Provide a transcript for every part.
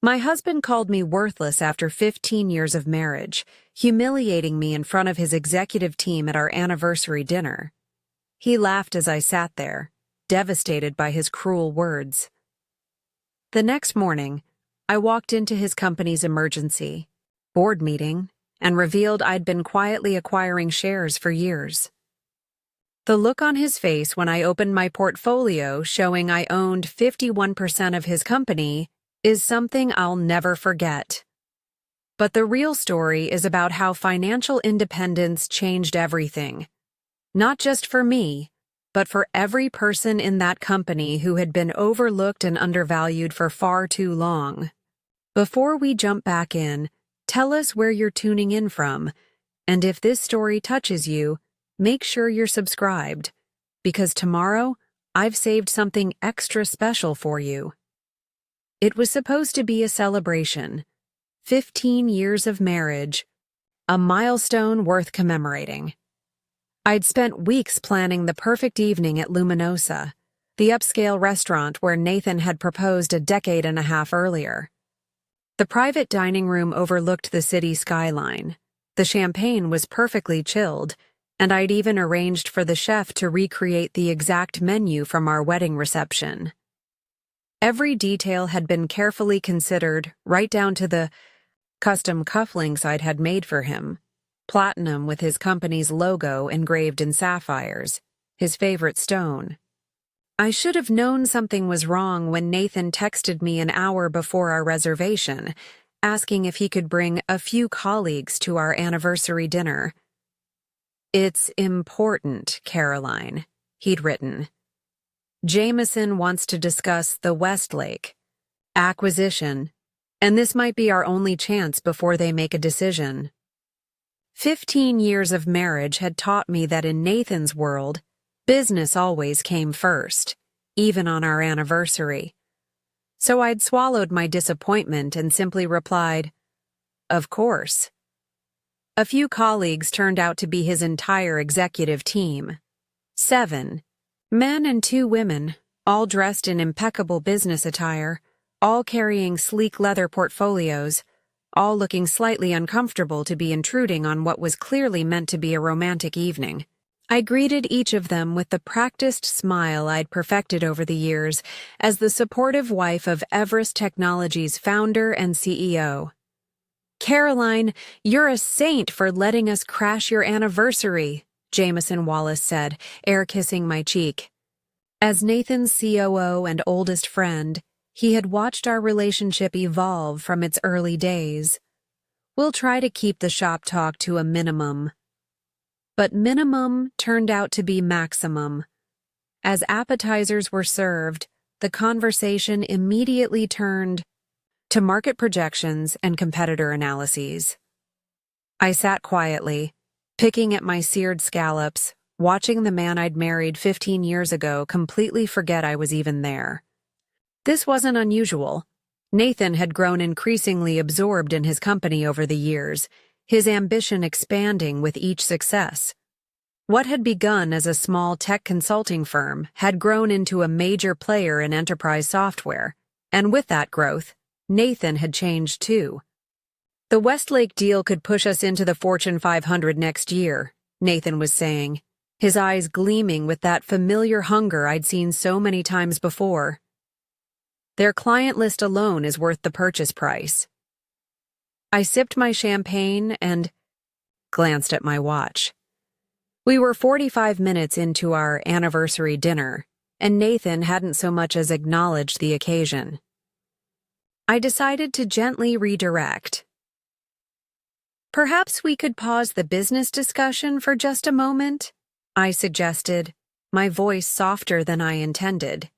My husband called me worthless after 15 years of marriage, humiliating me in front of his executive team at our anniversary dinner. He laughed as I sat there, devastated by his cruel words. The next morning, I walked into his company's emergency board meeting and revealed I'd been quietly acquiring shares for years. The look on his face when I opened my portfolio showing I owned 51% of his company is something I'll never forget. But the real story is about how financial independence changed everything. Not just for me, but for every person in that company who had been overlooked and undervalued for far too long. Before we jump back in, tell us where you're tuning in from, and if this story touches you, make sure you're subscribed, because tomorrow I've saved something extra special for you. It was supposed to be a celebration, 15 years of marriage, a milestone worth commemorating. I'd spent weeks planning the perfect evening at Luminosa, the upscale restaurant where Nathan had proposed a decade and a half earlier. The private dining room overlooked the city skyline. The champagne was perfectly chilled, and I'd even arranged for the chef to recreate the exact menu from our wedding reception. Every detail had been carefully considered, right down to the custom cufflinks I'd had made for him. Platinum with his company's logo engraved in sapphires, his favorite stone. I should have known something was wrong when Nathan texted me an hour before our reservation, asking if he could bring a few colleagues to our anniversary dinner. "It's important, Caroline," he'd written. "Jameson wants to discuss the Westlake acquisition, and this might be our only chance before they make a decision." 15 years of marriage had taught me that in Nathan's world, business always came first, even on our anniversary. So I'd swallowed my disappointment and simply replied, "Of course." A few colleagues turned out to be his entire executive team. 7 men and 2 women, all dressed in impeccable business attire, all carrying sleek leather portfolios, all looking slightly uncomfortable to be intruding on what was clearly meant to be a romantic evening. I greeted each of them with the practiced smile I'd perfected over the years as the supportive wife of Everest Technologies founder and CEO. "Caroline, you're a saint for letting us crash your anniversary," Jameson Wallace said, air-kissing my cheek. As Nathan's COO and oldest friend, he had watched our relationship evolve from its early days. "We'll try to keep the shop talk to a minimum." But minimum turned out to be maximum. As appetizers were served, the conversation immediately turned to market projections and competitor analyses. I sat quietly, picking at my seared scallops, watching the man I'd married 15 years ago completely forget I was even there. This wasn't unusual. Nathan had grown increasingly absorbed in his company over the years, his ambition expanding with each success. What had begun as a small tech consulting firm had grown into a major player in enterprise software, and with that growth, Nathan had changed too. "The Westlake deal could push us into the Fortune 500 next year," Nathan was saying, his eyes gleaming with that familiar hunger I'd seen so many times before. "Their client list alone is worth the purchase price." I sipped my champagne and glanced at my watch. We were 45 minutes into our anniversary dinner, and Nathan hadn't so much as acknowledged the occasion. I decided to gently redirect. "Perhaps we could pause the business discussion for just a moment," I suggested, my voice softer than I intended.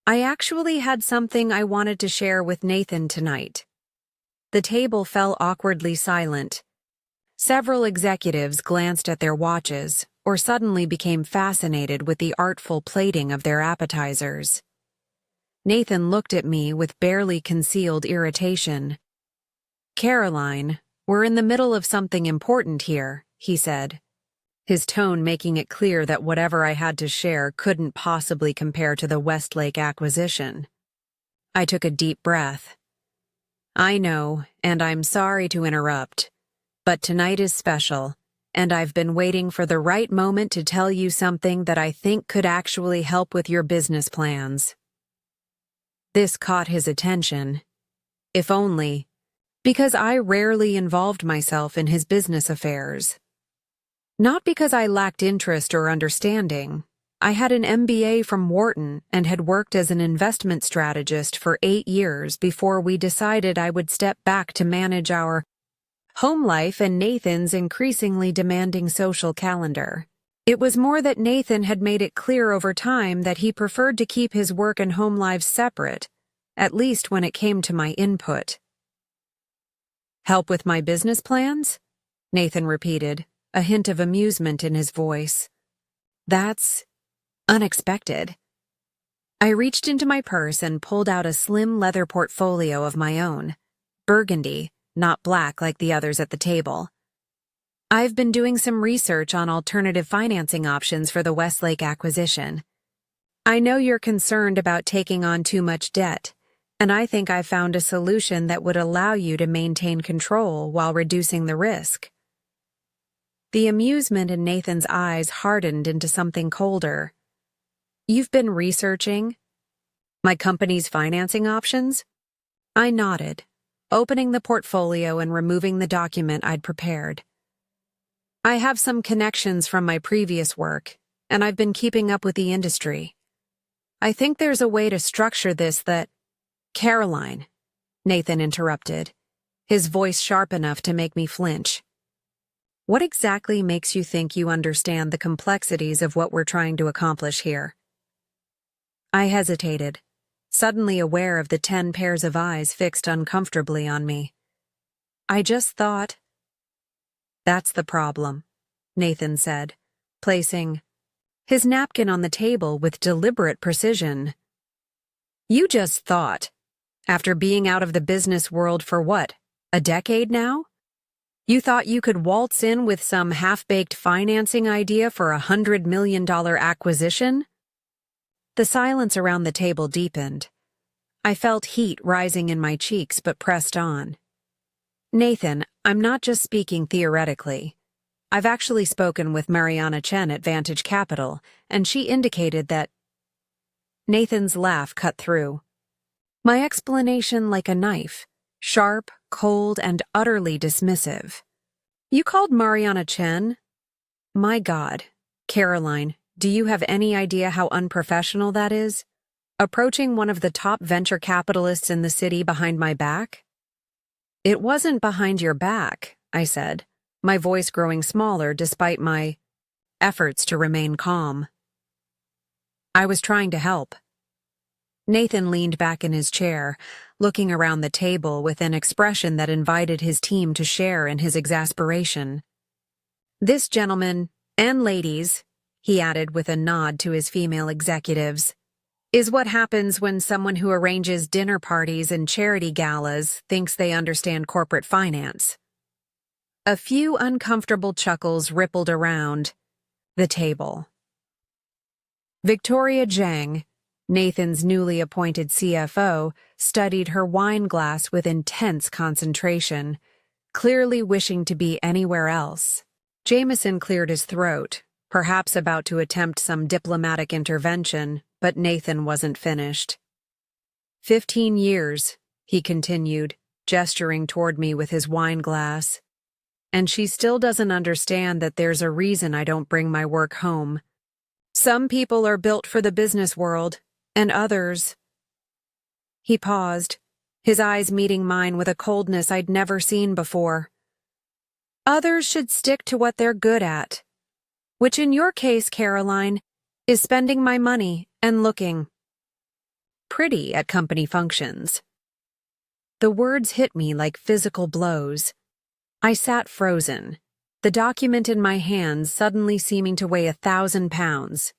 I actually had something I wanted to share with Nathan tonight. The table fell awkwardly silent. Several executives glanced at their watches or suddenly became fascinated with the artful plating of their appetizers. Nathan looked at me with barely concealed irritation. "Caroline, we're in the middle of something important here," he said, his tone making it clear that whatever I had to share couldn't possibly compare to the Westlake acquisition. I took a deep breath. I know, and I'm sorry to interrupt, but tonight is special, and I've been waiting for the right moment to tell you something that I think could actually help with your business plans. This caught his attention, if only because I rarely involved myself in his business affairs. Not because I lacked interest or understanding. I had an MBA from Wharton and had worked as an investment strategist for 8 years before we decided I would step back to manage our home life and Nathan's increasingly demanding social calendar. It was more that Nathan had made it clear over time that he preferred to keep his work and home lives separate, at least when it came to my input. Help with my business plans? Nathan repeated, a hint of amusement in his voice. That's unexpected. I reached into my purse and pulled out a slim leather portfolio of my own, burgundy, not black like the others at the table. I've been doing some research on alternative financing options for the Westlake acquisition. I know you're concerned about taking on too much debt, and I think I've found a solution that would allow you to maintain control while reducing the risk. The amusement in Nathan's eyes hardened into something colder. You've been researching my company's financing options? I nodded, opening the portfolio and removing the document I'd prepared. I have some connections from my previous work, and I've been keeping up with the industry. I think there's a way to structure this that— Caroline, Nathan interrupted, his voice sharp enough to make me flinch. What exactly makes you think you understand the complexities of what we're trying to accomplish here? I hesitated, suddenly aware of the 10 pairs of eyes fixed uncomfortably on me. I just thought— That's the problem, Nathan said, placing his napkin on the table with deliberate precision. You just thought, after being out of the business world for what, a decade now? You thought you could waltz in with some half-baked financing idea for a $100 million acquisition? The silence around the table deepened. I felt heat rising in my cheeks but pressed on. Nathan, I'm not just speaking theoretically. I've actually spoken with Mariana Chen at Vantage Capital, and she indicated that— Nathan's laugh cut through. My explanation like a knife, sharp, cold, and utterly dismissive. You called Mariana Chen? My God, Caroline, do you have any idea how unprofessional that is? Approaching one of the top venture capitalists in the city behind my back? It wasn't behind your back, I said, my voice growing smaller despite my efforts to remain calm. I was trying to help. Nathan leaned back in his chair, looking around the table with an expression that invited his team to share in his exasperation. This gentleman, and ladies, he added with a nod to his female executives, is what happens when someone who arranges dinner parties and charity galas thinks they understand corporate finance. A few uncomfortable chuckles rippled around the table. Victoria Zhang, Nathan's newly appointed CFO, studied her wine glass with intense concentration, clearly wishing to be anywhere else. Jameson cleared his throat, perhaps about to attempt some diplomatic intervention, but Nathan wasn't finished. 15 years, he continued, gesturing toward me with his wine glass. And she still doesn't understand that there's a reason I don't bring my work home. Some people are built for the business world, and others— He paused, his eyes meeting mine with a coldness I'd never seen before. Others should stick to what they're good at, which in your case, Caroline, is spending my money and looking pretty at company functions. The words hit me like physical blows. I sat frozen, the document in my hands suddenly seeming to weigh 1,000 pounds.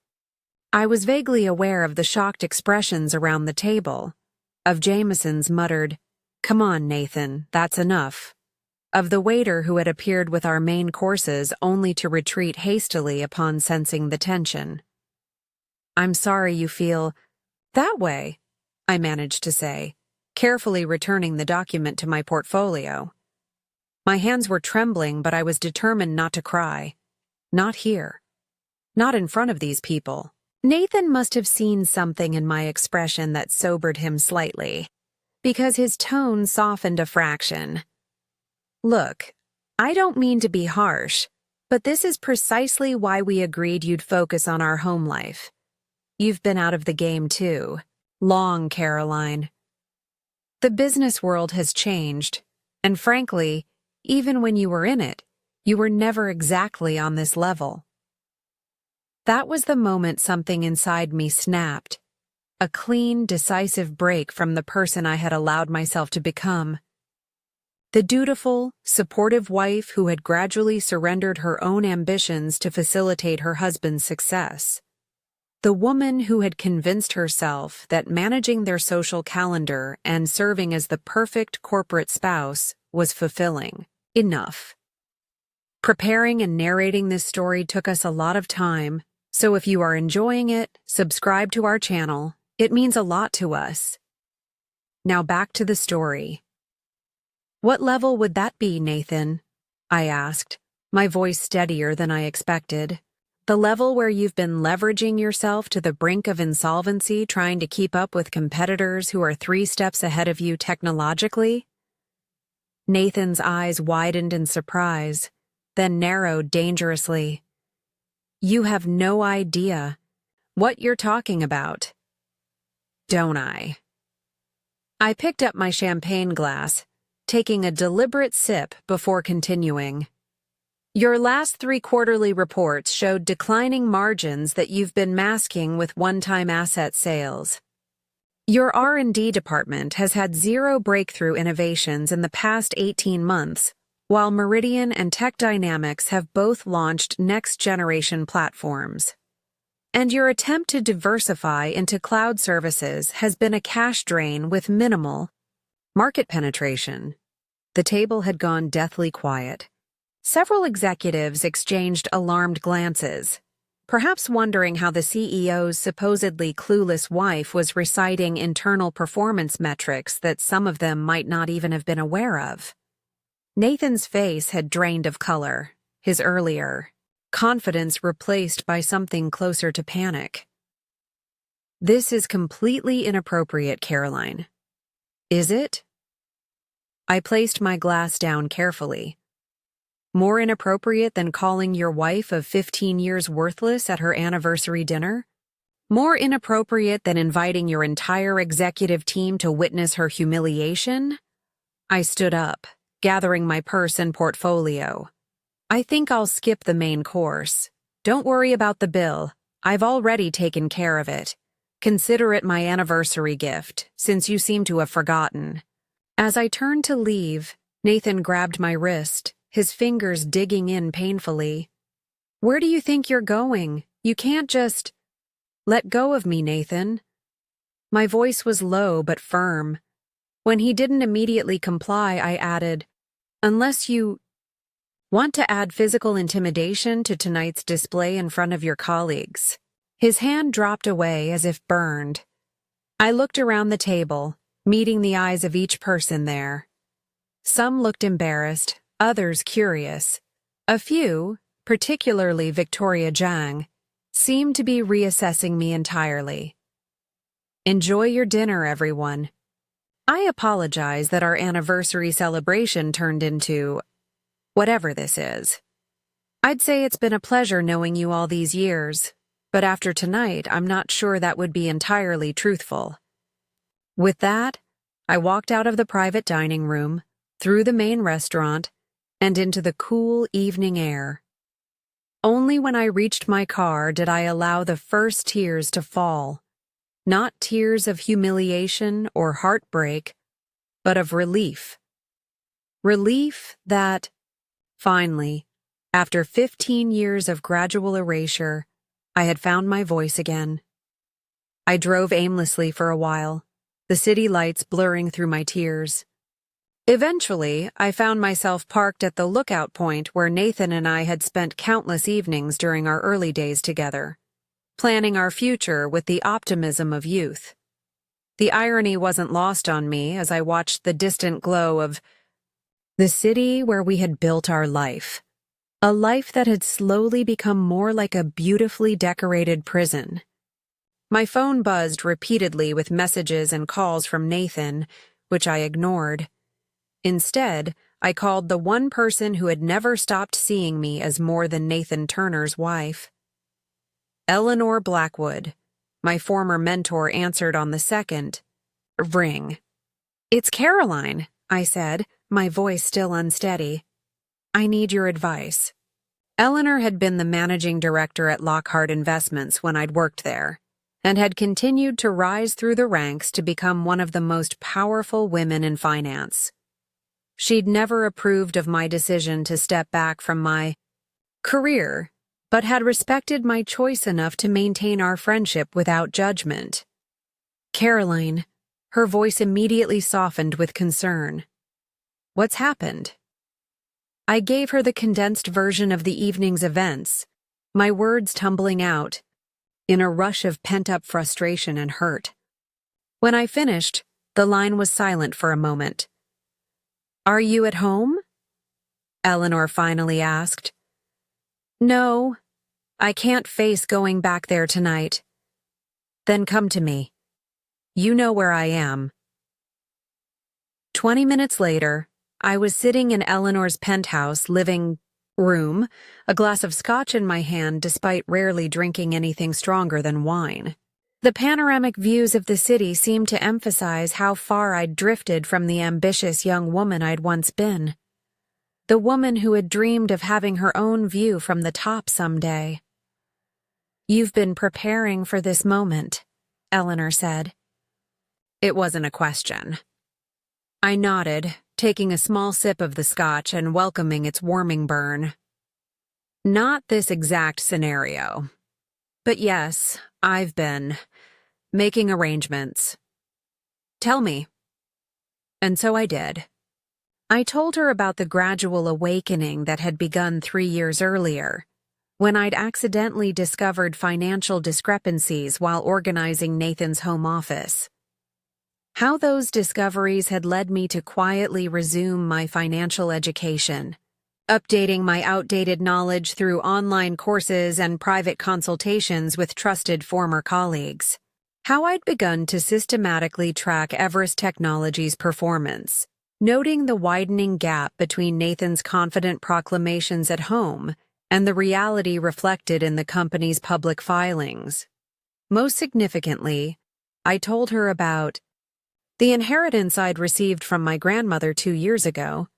I was vaguely aware of the shocked expressions around the table, of Jameson's muttered, "Come on, Nathan, that's enough," of the waiter who had appeared with our main courses only to retreat hastily upon sensing the tension. "I'm sorry you feel that way," I managed to say, carefully returning the document to my portfolio. My hands were trembling, but I was determined not to cry. Not here. Not in front of these people. Nathan must have seen something in my expression that sobered him slightly, because his tone softened a fraction. Look, I don't mean to be harsh, but this is precisely why we agreed you'd focus on our home life. You've been out of the game too. Long, Caroline. The business world has changed, and frankly, even when you were in it, you were never exactly on this level. That was the moment something inside me snapped. A clean, decisive break from the person I had allowed myself to become. The dutiful, supportive wife who had gradually surrendered her own ambitions to facilitate her husband's success. The woman who had convinced herself that managing their social calendar and serving as the perfect corporate spouse was fulfilling. Enough. Preparing and narrating this story took us a lot of time, so if you are enjoying it, subscribe to our channel. It means a lot to us. Now back to the story. What level would that be, Nathan? I asked, my voice steadier than I expected. The level where you've been leveraging yourself to the brink of insolvency trying to keep up with competitors who are 3 steps ahead of you technologically? Nathan's eyes widened in surprise, then narrowed dangerously. You have no idea what you're talking about, don't I? I picked up my champagne glass, taking a deliberate sip before continuing. Your last 3 quarterly reports showed declining margins that you've been masking with one-time asset sales. Your R&D department has had 0 breakthrough innovations in the past 18 months, while Meridian and Tech Dynamics have both launched next-generation platforms. And your attempt to diversify into cloud services has been a cash drain with minimal market penetration. The table had gone deathly quiet. Several executives exchanged alarmed glances, perhaps wondering how the CEO's supposedly clueless wife was reciting internal performance metrics that some of them might not even have been aware of. Nathan's face had drained of color, his earlier confidence replaced by something closer to panic. This is completely inappropriate, Caroline. Is it? I placed my glass down carefully. More inappropriate than calling your wife of 15 years worthless at her anniversary dinner? More inappropriate than inviting your entire executive team to witness her humiliation? I stood up, gathering my purse and portfolio. I think I'll skip the main course. Don't worry about the bill. I've already taken care of it. Consider it my anniversary gift, since you seem to have forgotten. As I turned to leave, Nathan grabbed my wrist, his fingers digging in painfully. Where do you think you're going? You can't just... Let go of me, Nathan. My voice was low but firm. When he didn't immediately comply, I added, unless you want to add physical intimidation to tonight's display in front of your colleagues. His hand dropped away as if burned. I looked around the table, meeting the eyes of each person there. Some looked embarrassed, others curious. A few, particularly Victoria Zhang, seemed to be reassessing me entirely. Enjoy your dinner, everyone. I apologize that our anniversary celebration turned into whatever this is. I'd say it's been a pleasure knowing you all these years, but after tonight, I'm not sure that would be entirely truthful. With that, I walked out of the private dining room, through the main restaurant, and into the cool evening air. Only when I reached my car did I allow the first tears to fall. Not tears of humiliation or heartbreak, but of relief. Relief that, finally, after 15 years of gradual erasure, I had found my voice again. I drove aimlessly for a while, the city lights blurring through my tears. Eventually, I found myself parked at the lookout point where Nathan and I had spent countless evenings during our early days together, planning our future with the optimism of youth. The irony wasn't lost on me as I watched the distant glow of the city where we had built our life. A life that had slowly become more like a beautifully decorated prison. My phone buzzed repeatedly with messages and calls from Nathan, which I ignored. Instead, I called the one person who had never stopped seeing me as more than Nathan Turner's wife. Eleanor Blackwood. My former mentor answered on the second ring. "It's Caroline," I said, my voice still unsteady. "I need your advice." Eleanor had been the managing director at Lockhart Investments when I'd worked there, and had continued to rise through the ranks to become one of the most powerful women in finance. She'd never approved of my decision to step back from my career, but had respected my choice enough to maintain our friendship without judgment. "Caroline," her voice immediately softened with concern. "What's happened?" I gave her the condensed version of the evening's events, my words tumbling out, in a rush of pent-up frustration and hurt. When I finished, the line was silent for a moment. "Are you at home?" Eleanor finally asked. "No, I can't face going back there tonight." "Then come to me. You know where I am." 20 minutes later, I was sitting in Eleanor's penthouse living room, a glass of scotch in my hand despite rarely drinking anything stronger than wine. The panoramic views of the city seemed to emphasize how far I'd drifted from the ambitious young woman I'd once been. The woman who had dreamed of having her own view from the top someday. "You've been preparing for this moment," Eleanor said. It wasn't a question. I nodded, taking a small sip of the scotch and welcoming its warming burn. "Not this exact scenario. But yes, I've been making arrangements." "Tell me." And so I did. I told her about the gradual awakening that had begun 3 years earlier, when I'd accidentally discovered financial discrepancies while organizing Nathan's home office. How those discoveries had led me to quietly resume my financial education, updating my outdated knowledge through online courses and private consultations with trusted former colleagues. How I'd begun to systematically track Everest Technologies' performance, noting the widening gap between Nathan's confident proclamations at home and the reality reflected in the company's public filings. Most significantly, I told her about the inheritance I'd received from my grandmother 2 years ago,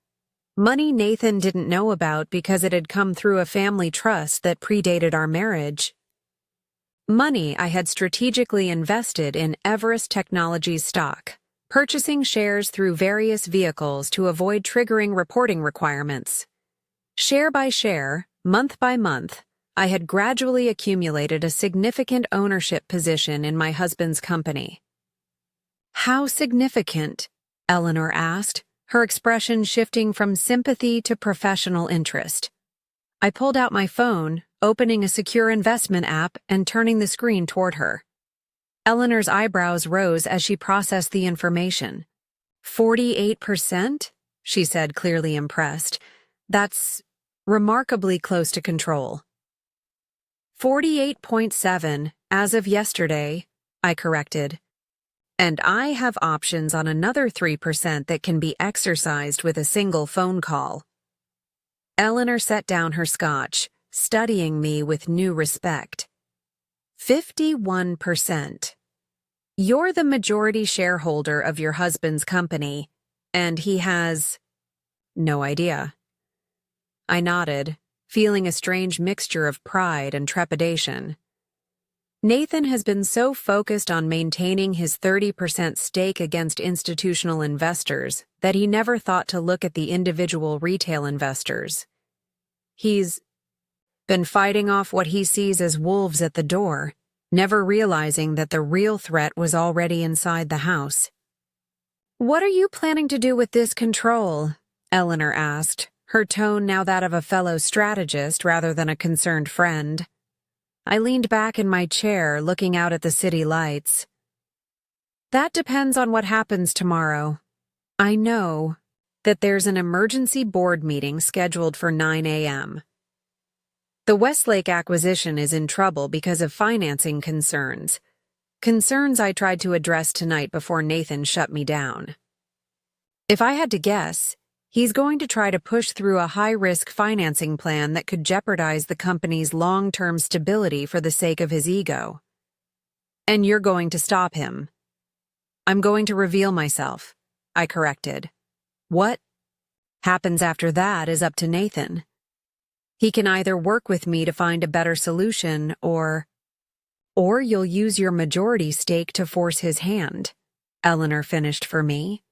money Nathan didn't know about because it had come through a family trust that predated our marriage. Money I had strategically invested in Everest Technologies stock, purchasing shares through various vehicles to avoid triggering reporting requirements. Share by share, month by month, I had gradually accumulated a significant ownership position in my husband's company. "How significant?" Eleanor asked, her expression shifting from sympathy to professional interest. I pulled out my phone, opening a secure investment app and turning the screen toward her. Eleanor's eyebrows rose as she processed the information. 48%? She said, clearly impressed. "That's remarkably close to control." 48.7 as of yesterday, I corrected. "And I have options on another 3% that can be exercised with a single phone call." Eleanor set down her scotch, studying me with new respect. 51%. "You're the majority shareholder of your husband's company, and he has no idea." I nodded, feeling a strange mixture of pride and trepidation. Nathan has been so focused on maintaining his 30% stake against institutional investors that he never thought to look at the individual retail investors. He's been fighting off what he sees as wolves at the door, never realizing that the real threat was already inside the house. "What are you planning to do with this control?" Eleanor asked, her tone now that of a fellow strategist rather than a concerned friend. I leaned back in my chair, looking out at the city lights. That depends on what happens tomorrow. I know that there's an emergency board meeting scheduled for 9 a.m. The Westlake acquisition is in trouble because of financing concerns. Concerns I tried to address tonight before Nathan shut me down. If I had to guess, he's going to try to push through a high-risk financing plan that could jeopardize the company's long-term stability for the sake of his ego. And you're going to stop him. I'm going to reveal myself, I corrected. What happens after that is up to Nathan. He can either work with me to find a better solution or you'll use your majority stake to force his hand, Eleanor finished for me.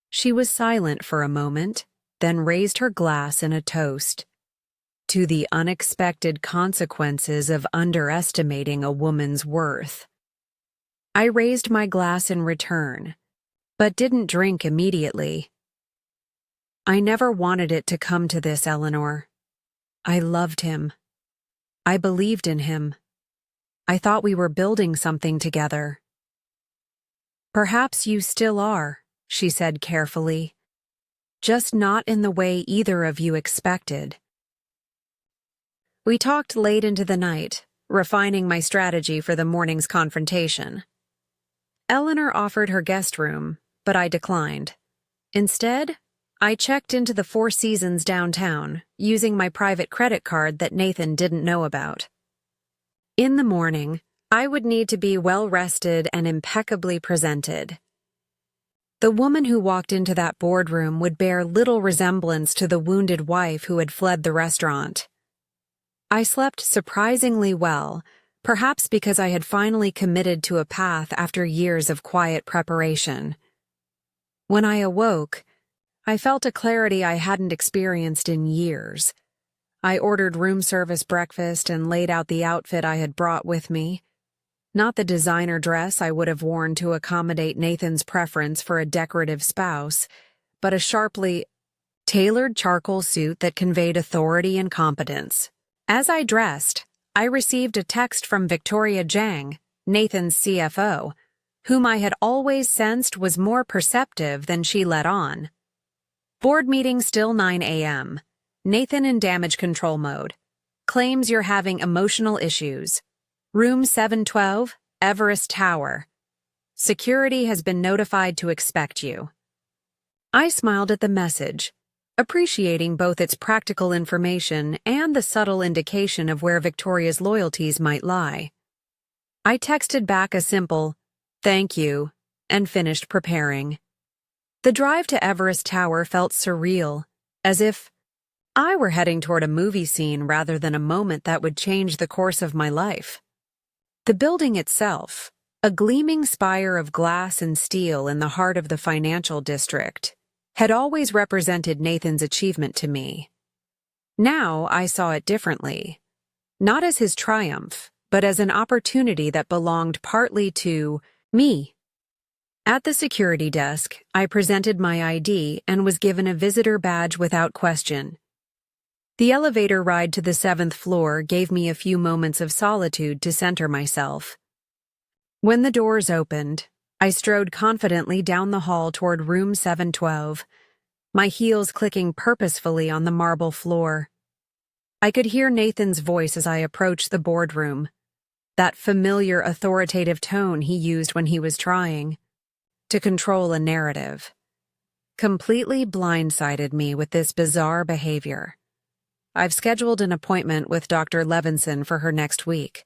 She was silent for a moment, then raised her glass in a toast. To the unexpected consequences of underestimating a woman's worth. I raised my glass in return, but didn't drink immediately. I never wanted it to come to this, Eleanor. I loved him. I believed in him. I thought we were building something together. Perhaps you still are, she said carefully. Just not in the way either of you expected. We talked late into the night, refining my strategy for the morning's confrontation. Eleanor offered her guest room, but I declined. Instead, I checked into the Four Seasons downtown, using my private credit card that Nathan didn't know about. In the morning, I would need to be well-rested and impeccably presented. The woman who walked into that boardroom would bear little resemblance to the wounded wife who had fled the restaurant. I slept surprisingly well, perhaps because I had finally committed to a path after years of quiet preparation. When I awoke, I felt a clarity I hadn't experienced in years. I ordered room service breakfast and laid out the outfit I had brought with me. Not the designer dress I would have worn to accommodate Nathan's preference for a decorative spouse, but a sharply tailored charcoal suit that conveyed authority and competence. As I dressed, I received a text from Victoria Jang, Nathan's CFO, whom I had always sensed was more perceptive than she let on. Board meeting still 9 a.m. Nathan in damage control mode. Claims you're having emotional issues. Room 712, Everest Tower. Security has been notified to expect you. I smiled at the message, appreciating both its practical information and the subtle indication of where Victoria's loyalties might lie. I texted back a simple, "Thank you," and finished preparing. The drive to Everest Tower felt surreal, as if I were heading toward a movie scene rather than a moment that would change the course of my life. The building itself, a gleaming spire of glass and steel in the heart of the financial district, had always represented Nathan's achievement to me. Now I saw it differently, not as his triumph, but as an opportunity that belonged partly to me. At the security desk, I presented my ID and was given a visitor badge without question. The elevator ride to the 7th floor gave me a few moments of solitude to center myself. When the doors opened, I strode confidently down the hall toward room 712, my heels clicking purposefully on the marble floor. I could hear Nathan's voice as I approached the boardroom, that familiar authoritative tone he used when he was trying to control a narrative. Completely blindsided me with this bizarre behavior. I've scheduled an appointment with Dr. Levinson for her next week.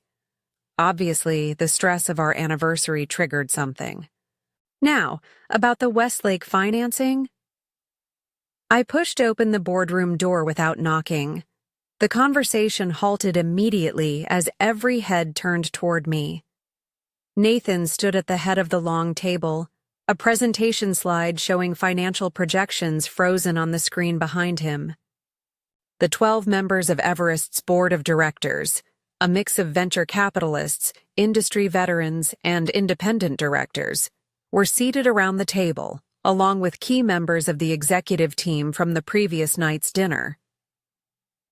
Obviously, the stress of our anniversary triggered something. Now, about the Westlake financing? I pushed open the boardroom door without knocking. The conversation halted immediately as every head turned toward me. Nathan stood at the head of the long table, a presentation slide showing financial projections frozen on the screen behind him. The 12 members of Everest's board of directors, a mix of venture capitalists, industry veterans, and independent directors, were seated around the table, along with key members of the executive team from the previous night's dinner.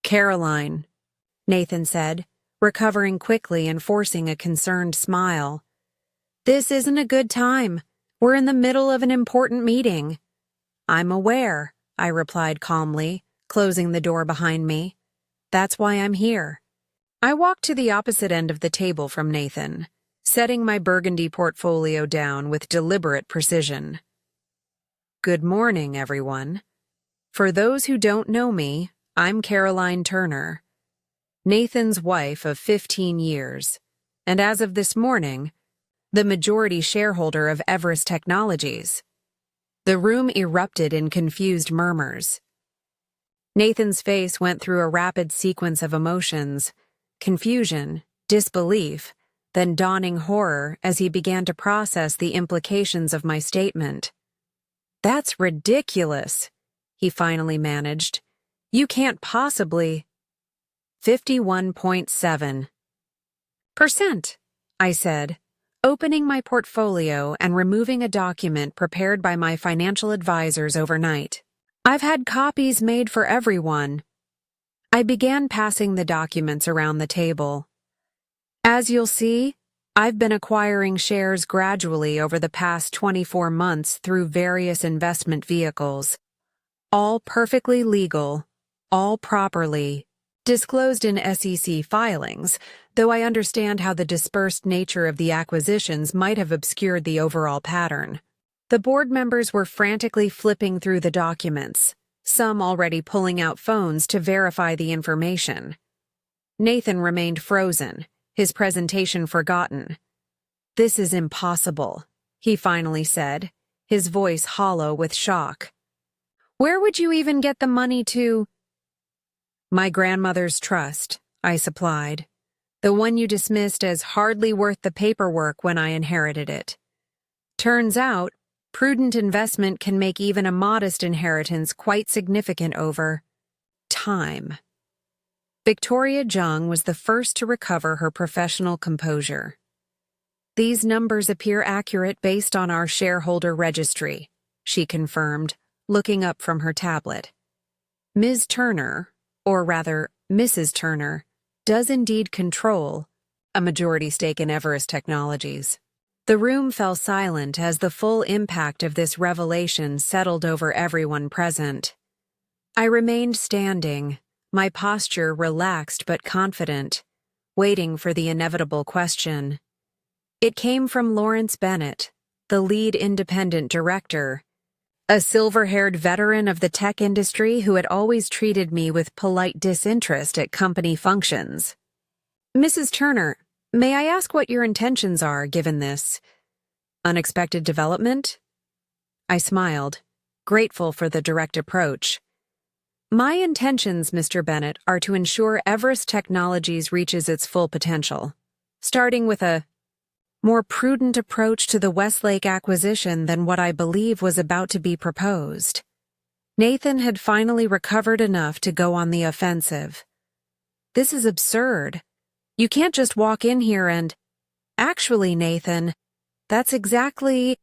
"Caroline," Nathan said, recovering quickly and forcing a concerned smile. This isn't a good time. We're in the middle of an important meeting. I'm aware, I replied calmly, closing the door behind me. That's why I'm here. I walked to the opposite end of the table from Nathan, setting my burgundy portfolio down with deliberate precision. Good morning, everyone. For those who don't know me, I'm Caroline Turner, Nathan's wife of 15 years, and as of this morning, the majority shareholder of Everest Technologies. The room erupted in confused murmurs. Nathan's face went through a rapid sequence of emotions, confusion, disbelief, then dawning horror as he began to process the implications of my statement. That's ridiculous, he finally managed. You can't possibly. 51.7%, I said, opening my portfolio and removing a document prepared by my financial advisors overnight. I've had copies made for everyone. I began passing the documents around the table. As you'll see, I've been acquiring shares gradually over the past 24 months through various investment vehicles. All perfectly legal, all properly disclosed in SEC filings, though I understand how the dispersed nature of the acquisitions might have obscured the overall pattern. The board members were frantically flipping through the documents, some already pulling out phones to verify the information. Nathan remained frozen, his presentation forgotten. This is impossible, he finally said, his voice hollow with shock. Where would you even get the money to? My grandmother's trust, I supplied. The one you dismissed as hardly worth the paperwork when I inherited it. Turns out, prudent investment can make even a modest inheritance quite significant over time. Victoria Jung was the first to recover her professional composure. These numbers appear accurate based on our shareholder registry, she confirmed, looking up from her tablet. Ms. Turner, or rather, Mrs. Turner, does indeed control a majority stake in Everest Technologies. The room fell silent as the full impact of this revelation settled over everyone present. I remained standing, my posture relaxed but confident, waiting for the inevitable question. It came from Lawrence Bennett, the lead independent director, a silver-haired veteran of the tech industry who had always treated me with polite disinterest at company functions. Mrs. Turner, may I ask what your intentions are given this unexpected development? I smiled, grateful for the direct approach. My intentions, Mr. Bennett, are to ensure Everest Technologies reaches its full potential, starting with a more prudent approach to the Westlake acquisition than what I believe was about to be proposed. Nathan had finally recovered enough to go on the offensive. This is absurd. You can't just walk in here and... Actually, Nathan, that's exactly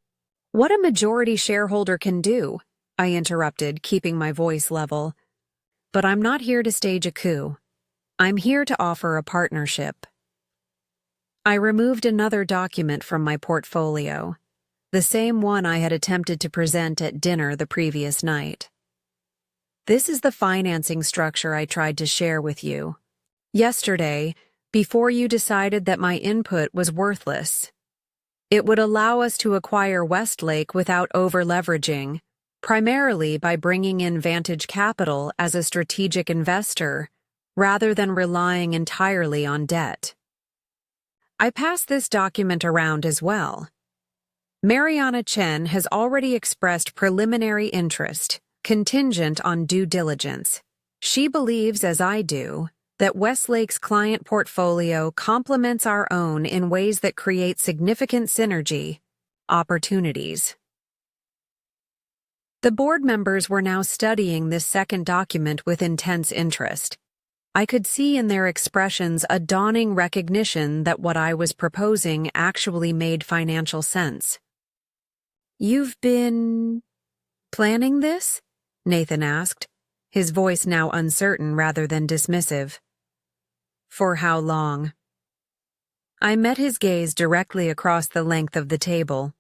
what a majority shareholder can do, I interrupted, keeping my voice level. But I'm not here to stage a coup. I'm here to offer a partnership. I removed another document from my portfolio, the same one I had attempted to present at dinner the previous night. This is the financing structure I tried to share with you. Yesterday, before you decided that my input was worthless. It would allow us to acquire Westlake without over-leveraging, primarily by bringing in Vantage Capital as a strategic investor, rather than relying entirely on debt. I passed this document around as well. Mariana Chen has already expressed preliminary interest, contingent on due diligence. She believes, as I do, that Westlake's client portfolio complements our own in ways that create significant synergy opportunities. The board members were now studying this second document with intense interest. I could see in their expressions a dawning recognition that what I was proposing actually made financial sense. You've been planning this? Nathan asked, his voice now uncertain rather than dismissive. For how long? I met his gaze directly across the length of the table.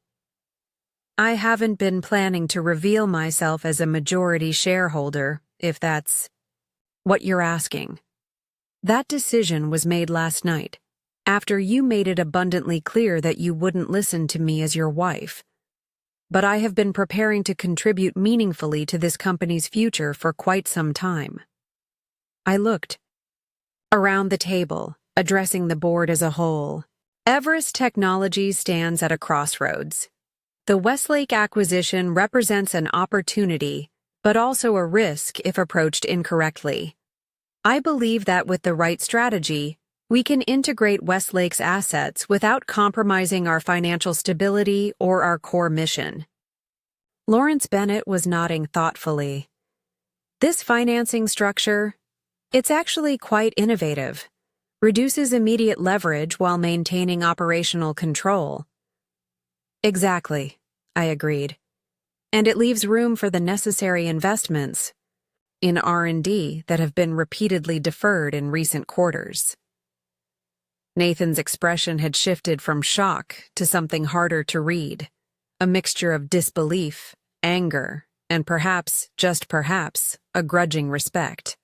I haven't been planning to reveal myself as a majority shareholder, if that's what you're asking. That decision was made last night, after you made it abundantly clear that you wouldn't listen to me as your wife. But I have been preparing to contribute meaningfully to this company's future for quite some time. I looked around the table, addressing the board as a whole. Everest Technologies stands at a crossroads. The Westlake acquisition represents an opportunity, but also a risk if approached incorrectly. I believe that with the right strategy, we can integrate Westlake's assets without compromising our financial stability or our core mission. Lawrence Bennett was nodding thoughtfully. This financing structure, it's actually quite innovative. Reduces immediate leverage while maintaining operational control. Exactly, I agreed. And it leaves room for the necessary investments in R&D that have been repeatedly deferred in recent quarters. Nathan's expression had shifted from shock to something harder to read, a mixture of disbelief, anger, and perhaps, just perhaps, a grudging respect.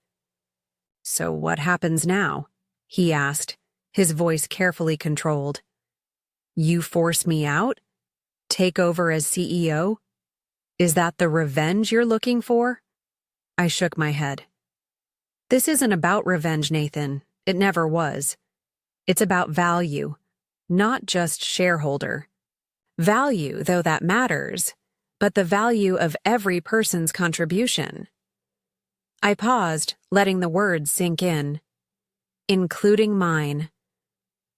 So what happens now? He asked, his voice carefully controlled. You force me out? Take over as CEO? Is that the revenge you're looking for? I shook my head. This isn't about revenge, Nathan. It never was. It's about value, not just shareholder. Value, though that matters, but the value of every person's contribution. I paused, letting the words sink in. Including mine.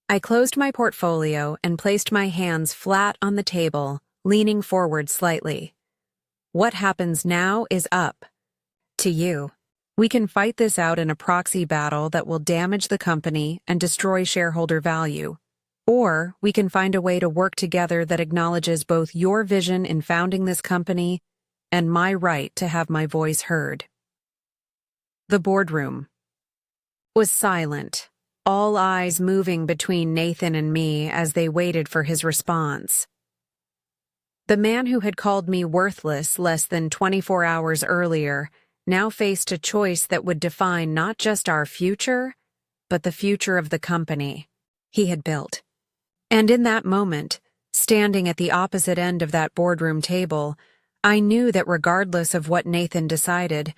I closed my portfolio and placed my hands flat on the table, leaning forward slightly. What happens now is up to you. We can fight this out in a proxy battle that will damage the company and destroy shareholder value. Or we can find a way to work together that acknowledges both your vision in founding this company and my right to have my voice heard. The boardroom was silent, all eyes moving between Nathan and me as they waited for his response. The man who had called me worthless less than 24 hours earlier now faced a choice that would define not just our future, but the future of the company he had built. And in that moment, standing at the opposite end of that boardroom table, I knew that regardless of what Nathan decided,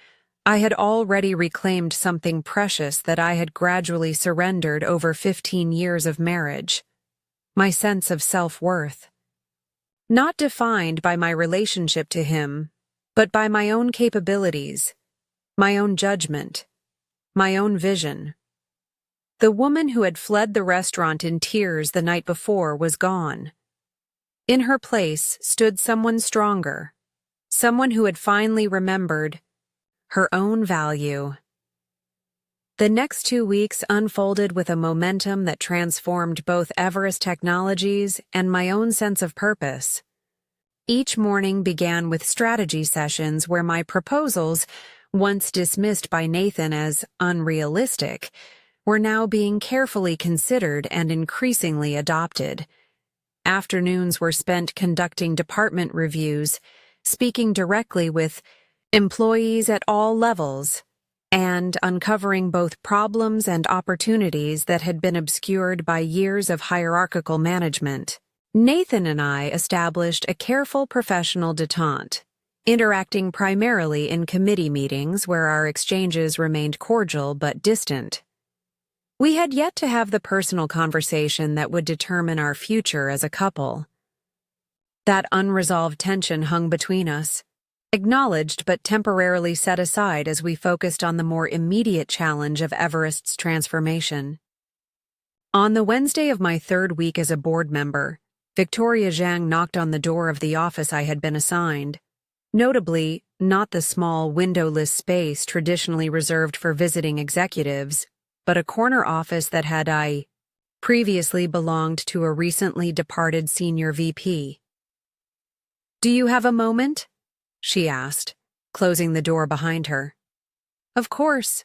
I had already reclaimed something precious that I had gradually surrendered over 15 years of marriage. My sense of self-worth. Not defined by my relationship to him, but by my own capabilities, my own judgment, my own vision. The woman who had fled the restaurant in tears the night before was gone. In her place stood someone stronger, someone who had finally remembered her own value. The next 2 weeks unfolded with a momentum that transformed both Everest Technologies and my own sense of purpose. Each morning began with strategy sessions where my proposals, once dismissed by Nathan as unrealistic, were now being carefully considered and increasingly adopted. Afternoons were spent conducting department reviews, speaking directly with employees at all levels, and uncovering both problems and opportunities that had been obscured by years of hierarchical management. Nathan and I established a careful professional detente, interacting primarily in committee meetings where our exchanges remained cordial but distant. We had yet to have the personal conversation that would determine our future as a couple. That unresolved tension hung between us, acknowledged but temporarily set aside as we focused on the more immediate challenge of Everest's transformation. On the Wednesday of my 3rd week as a board member, Victoria Zhang knocked on the door of the office I had been assigned. Notably, not the small, windowless space traditionally reserved for visiting executives, but a corner office that had previously belonged to a recently departed senior VP. "Do you have a moment?" she asked, closing the door behind her. "Of course."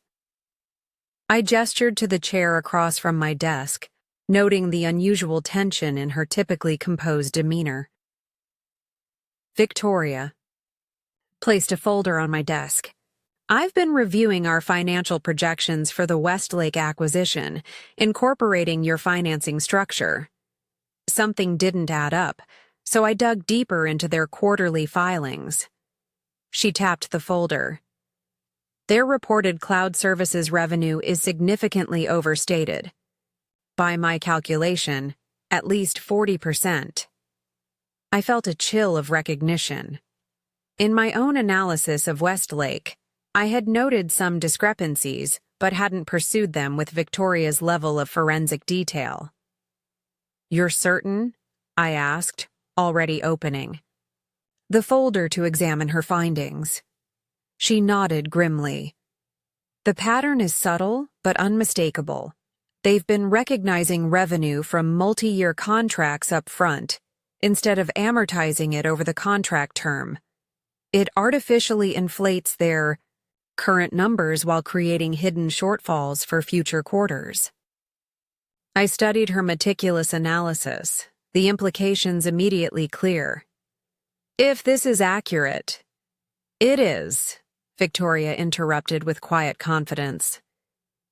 I gestured to the chair across from my desk, noting the unusual tension in her typically composed demeanor. Victoria placed a folder on my desk. I've been reviewing our financial projections for the Westlake acquisition, incorporating your financing structure. Something didn't add up, so I dug deeper into their quarterly filings. She tapped the folder. Their reported cloud services revenue is significantly overstated. By my calculation, at least 40%. I felt a chill of recognition. In my own analysis of Westlake, I had noted some discrepancies, but hadn't pursued them with Victoria's level of forensic detail. "You're certain?" I asked, already opening the folder to examine her findings. She nodded grimly. "The pattern is subtle, but unmistakable. They've been recognizing revenue from multi-year contracts up front, instead of amortizing it over the contract term. It artificially inflates their current numbers while creating hidden shortfalls for future quarters." I studied her meticulous analysis, the implications immediately clear. "If this is accurate—" "It is," Victoria interrupted with quiet confidence.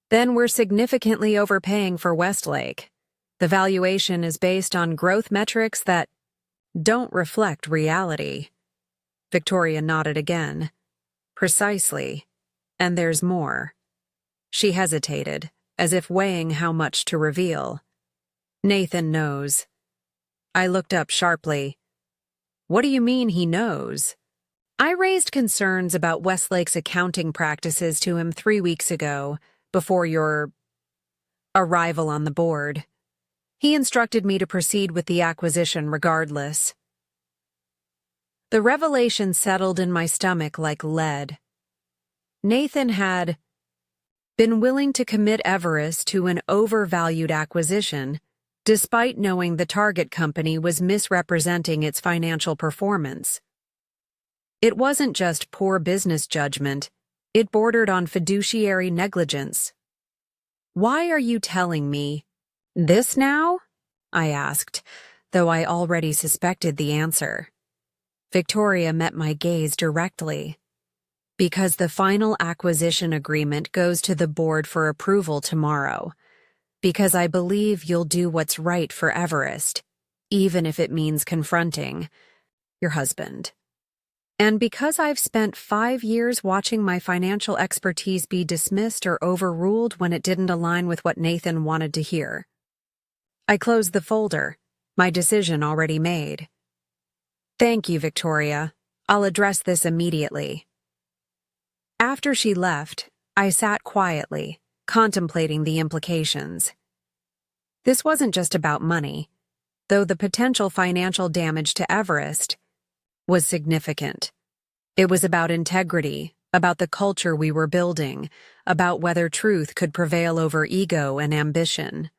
"Then we're significantly overpaying for Westlake. The valuation is based on growth metrics that don't reflect reality." Victoria nodded again. "Precisely. And there's more." She hesitated, as if weighing how much to reveal. "Nathan knows." I looked up sharply. "What do you mean he knows?" "I raised concerns about Westlake's accounting practices to him 3 weeks ago, before your arrival on the board. He instructed me to proceed with the acquisition regardless." The revelation settled in my stomach like lead. Nathan had been willing to commit Everest to an overvalued acquisition, despite knowing the target company was misrepresenting its financial performance. It wasn't just poor business judgment, it bordered on fiduciary negligence. "Why are you telling me this now?" I asked, though I already suspected the answer. Victoria met my gaze directly. "Because the final acquisition agreement goes to the board for approval tomorrow. Because I believe you'll do what's right for Everest, even if it means confronting your husband. And because I've spent 5 years watching my financial expertise be dismissed or overruled when it didn't align with what Nathan wanted to hear." I closed the folder, my decision already made. "Thank you, Victoria. I'll address this immediately." After she left, I sat quietly, contemplating the implications. This wasn't just about money, though the potential financial damage to Everest was significant. It was about integrity, about the culture we were building, about whether truth could prevail over ego and ambition.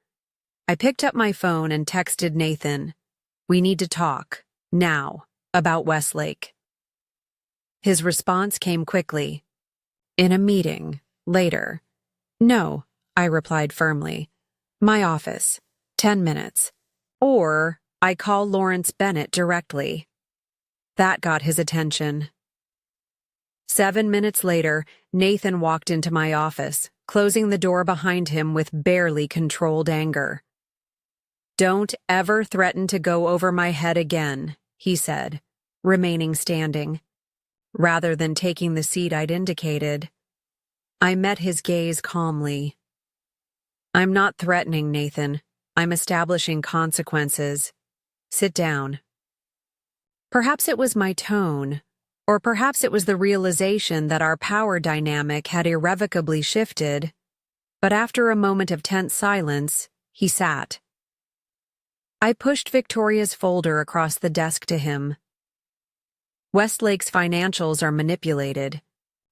I picked up my phone and texted Nathan, "We need to talk, now, about Westlake." His response came quickly. "In a meeting, later." "No," I replied firmly. "My office, 10 minutes. Or I call Lawrence Bennett directly." That got his attention. 7 minutes later, Nathan walked into my office, closing the door behind him with barely controlled anger. "Don't ever threaten to go over my head again," he said, remaining standing. Rather than taking the seat I'd indicated, I met his gaze calmly. "I'm not threatening, Nathan. I'm establishing consequences. Sit down." Perhaps it was my tone, or perhaps it was the realization that our power dynamic had irrevocably shifted, but after a moment of tense silence, he sat. I pushed Victoria's folder across the desk to him. "Westlake's financials are manipulated.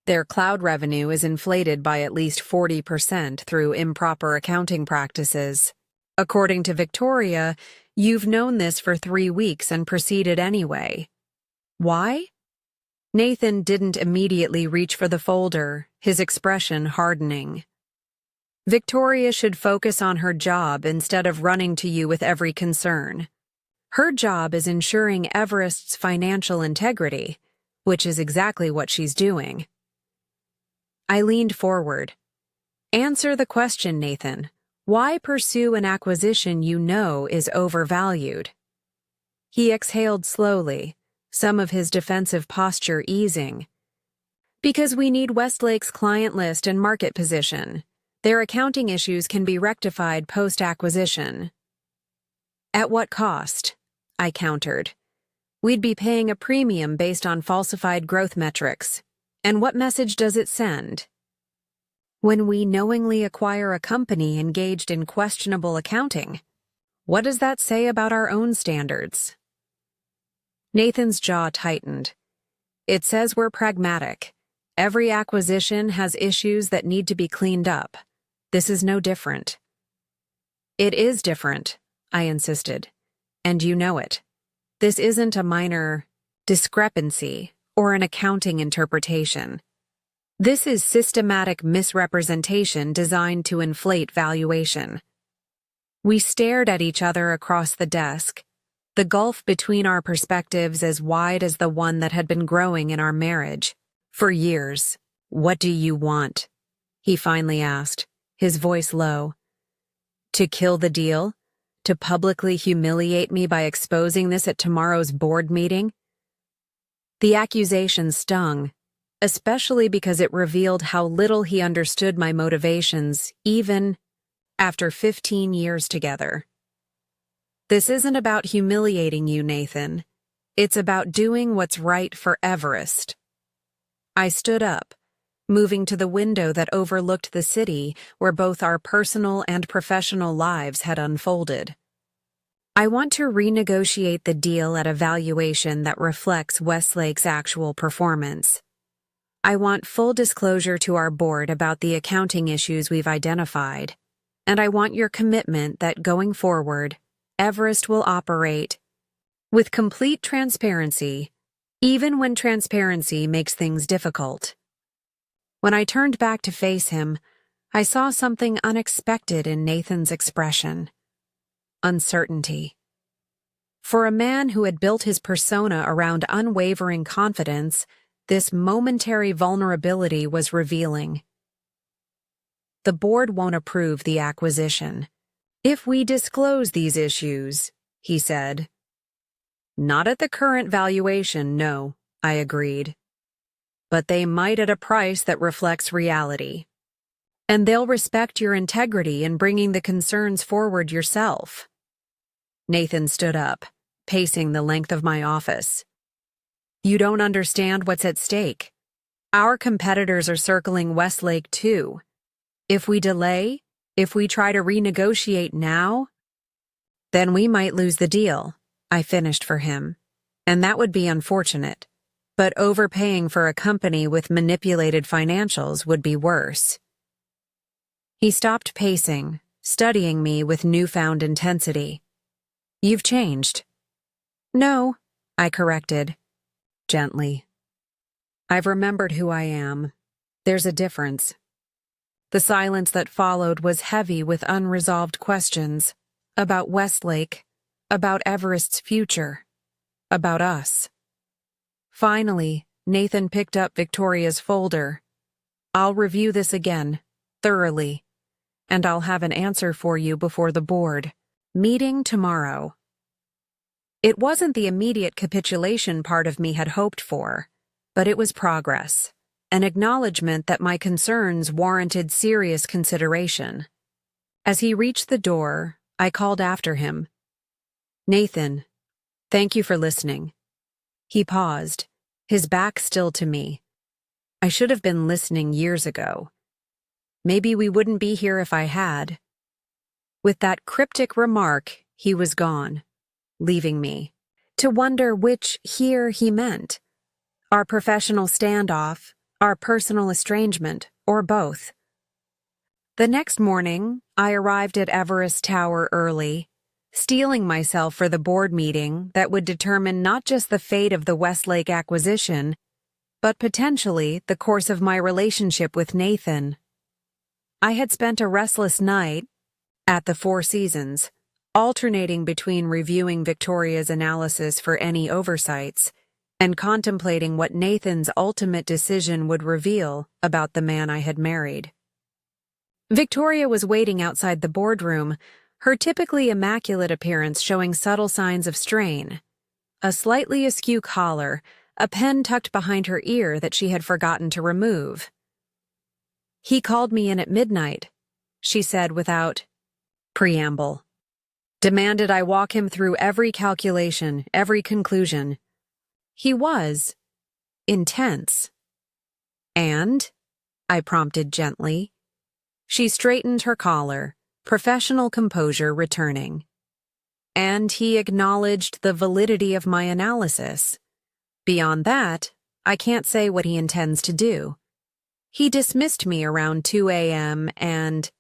Their cloud revenue is inflated by at least 40% through improper accounting practices. According to Victoria, you've known this for 3 weeks and proceeded anyway. Why?" Nathan didn't immediately reach for the folder, his expression hardening. Victoria should focus on her job instead of running to you with every concern. Her job is ensuring Everest's financial integrity, which is exactly what she's doing. I leaned forward. Answer the question, Nathan. Why pursue an acquisition you know is overvalued? He exhaled slowly, some of his defensive posture easing. Because we need Westlake's client list and market position. Their accounting issues can be rectified post-acquisition. At what cost? I countered. We'd be paying a premium based on falsified growth metrics. And what message does it send? When we knowingly acquire a company engaged in questionable accounting, what does that say about our own standards? Nathan's jaw tightened. It says we're pragmatic. Every acquisition has issues that need to be cleaned up. This is no different. It is different, I insisted. And you know it. This isn't a minor discrepancy or an accounting interpretation. This is systematic misrepresentation designed to inflate valuation. We stared at each other across the desk, the gulf between our perspectives as wide as the one that had been growing in our marriage. For years. What do you want? He finally asked, his voice low. To kill the deal? To publicly humiliate me by exposing this at tomorrow's board meeting? The accusation stung, especially because it revealed how little he understood my motivations, even after 15 years together. This isn't about humiliating you, Nathan. It's about doing what's right for Everest. I stood up, moving to the window that overlooked the city where both our personal and professional lives had unfolded. I want to renegotiate the deal at a valuation that reflects Westlake's actual performance. I want full disclosure to our board about the accounting issues we've identified, and I want your commitment that going forward, Everest will operate with complete transparency, even when transparency makes things difficult. When I turned back to face him, I saw something unexpected in Nathan's expression. Uncertainty. For a man who had built his persona around unwavering confidence, this momentary vulnerability was revealing. The board won't approve the acquisition. If we disclose these issues, he said. Not at the current valuation, no, I agreed. But they might at a price that reflects reality. And they'll respect your integrity in bringing the concerns forward yourself. Nathan stood up, pacing the length of my office. You don't understand what's at stake. Our competitors are circling Westlake too. If we delay, if we try to renegotiate now, then we might lose the deal, I finished for him. And that would be unfortunate. But overpaying for a company with manipulated financials would be worse. He stopped pacing, studying me with newfound intensity. You've changed. No, I corrected, gently. I've remembered who I am. There's a difference. The silence that followed was heavy with unresolved questions about Westlake, about Everest's future, about us. Finally, Nathan picked up Victoria's folder. I'll review this again, thoroughly, and I'll have an answer for you before the board. Meeting tomorrow. It wasn't the immediate capitulation part of me had hoped for, but it was progress, an acknowledgement that my concerns warranted serious consideration. As he reached the door, I called after him. Nathan, thank you for listening. He paused, his back still to me. I should have been listening years ago. Maybe we wouldn't be here if I had. With that cryptic remark, he was gone, leaving me to wonder which here he meant. Our professional standoff, our personal estrangement, or both. The next morning, I arrived at Everest Tower early, steeling myself for the board meeting that would determine not just the fate of the Westlake acquisition, but potentially the course of my relationship with Nathan. I had spent a restless night at the Four Seasons, alternating between reviewing Victoria's analysis for any oversights and contemplating what Nathan's ultimate decision would reveal about the man I had married. Victoria was waiting outside the boardroom, her typically immaculate appearance showing subtle signs of strain. A slightly askew collar, a pen tucked behind her ear that she had forgotten to remove. "He called me in at midnight," she said without preamble. "Demanded I walk him through every calculation, every conclusion. He was intense." "And?" I prompted gently. She straightened her collar, professional composure returning. "And he acknowledged the validity of my analysis. Beyond that, I can't say what he intends to do. He dismissed me around 2 a.m. and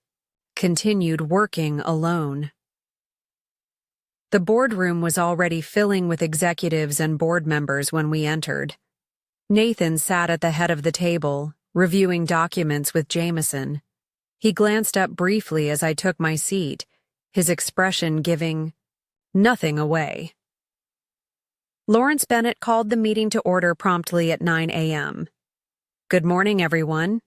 continued working alone." The boardroom was already filling with executives and board members when we entered. Nathan sat at the head of the table, reviewing documents with Jameson. He glanced up briefly as I took my seat, his expression giving nothing away. Lawrence Bennett called the meeting to order promptly at 9 a.m. "Good morning, everyone.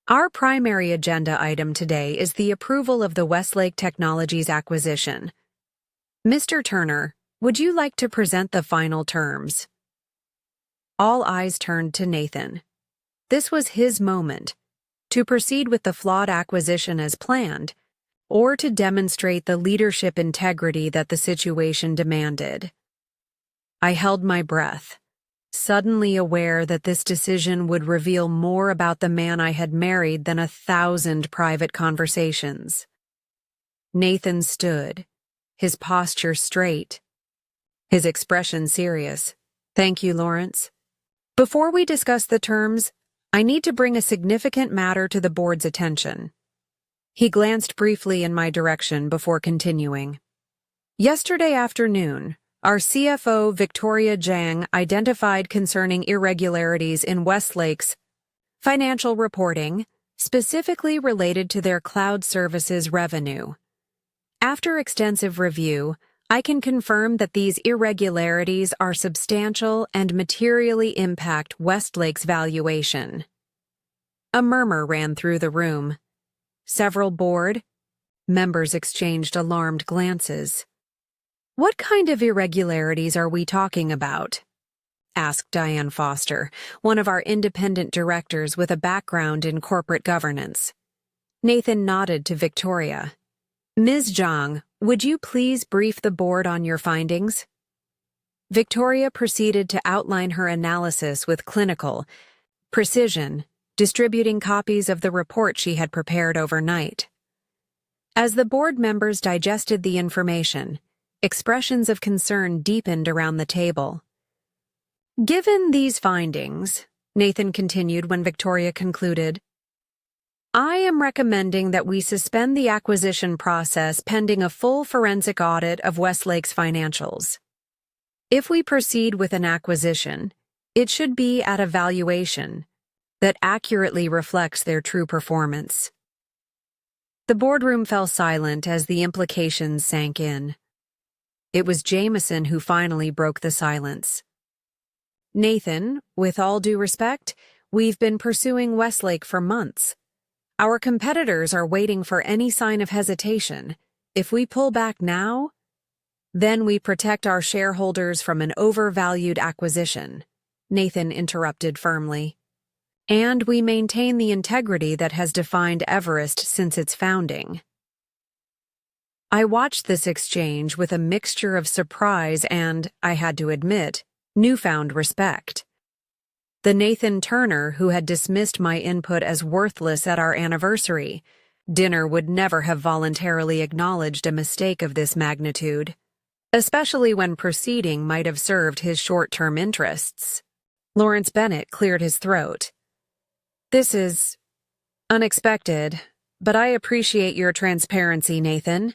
Our primary agenda item today is the approval of the Westlake Technologies acquisition. Mr. Turner, would you like to present the final terms?" All eyes turned to Nathan. This was his moment, to proceed with the flawed acquisition as planned, or to demonstrate the leadership integrity that the situation demanded. I held my breath, suddenly aware that this decision would reveal more about the man I had married than 1,000 private conversations. Nathan stood, his posture straight, his expression serious. "Thank you, Lawrence. Before we discuss the terms, I need to bring a significant matter to the board's attention." He glanced briefly in my direction before continuing. "Yesterday afternoon, our CFO, Victoria Jiang, identified concerning irregularities in Westlake's financial reporting, specifically related to their cloud services revenue. After extensive review, I can confirm that these irregularities are substantial and materially impact Westlake's valuation." A murmur ran through the room. Several board members exchanged alarmed glances. "What kind of irregularities are we talking about?" asked Diane Foster, one of our independent directors with a background in corporate governance. Nathan nodded to Victoria. "Ms. Zhang, would you please brief the board on your findings?" Victoria proceeded to outline her analysis with clinical precision, distributing copies of the report she had prepared overnight. As the board members digested the information, expressions of concern deepened around the table. "Given these findings," Nathan continued when Victoria concluded, "I am recommending that we suspend the acquisition process pending a full forensic audit of Westlake's financials. If we proceed with an acquisition, it should be at a valuation that accurately reflects their true performance." The boardroom fell silent as the implications sank in. It was Jameson who finally broke the silence. "Nathan, with all due respect, we've been pursuing Westlake for months. Our competitors are waiting for any sign of hesitation. If we pull back now, then we protect our shareholders from an overvalued acquisition," Nathan interrupted firmly. "And we maintain the integrity that has defined Everest since its founding." I watched this exchange with a mixture of surprise and, I had to admit, newfound respect. The Nathan Turner who had dismissed my input as worthless at our anniversary dinner would never have voluntarily acknowledged a mistake of this magnitude, especially when proceeding might have served his short-term interests. Lawrence Bennett cleared his throat. "This is unexpected, but I appreciate your transparency, Nathan.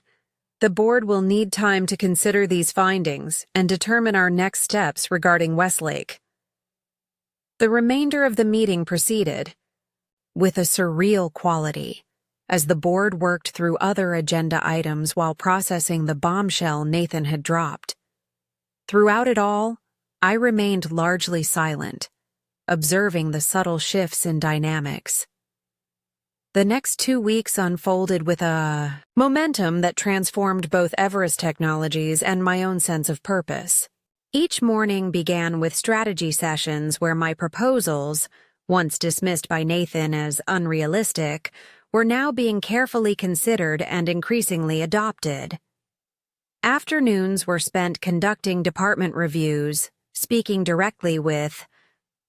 The board will need time to consider these findings and determine our next steps regarding Westlake." The remainder of the meeting proceeded with a surreal quality. as the board worked through other agenda items while processing the bombshell Nathan had dropped. Throughout it all, I remained largely silent, observing the subtle shifts in dynamics. The next 2 weeks unfolded with a momentum that transformed both Everest Technologies and my own sense of purpose. Each morning began with strategy sessions where my proposals, once dismissed by Nathan as unrealistic, were now being carefully considered and increasingly adopted. Afternoons were spent conducting department reviews, speaking directly with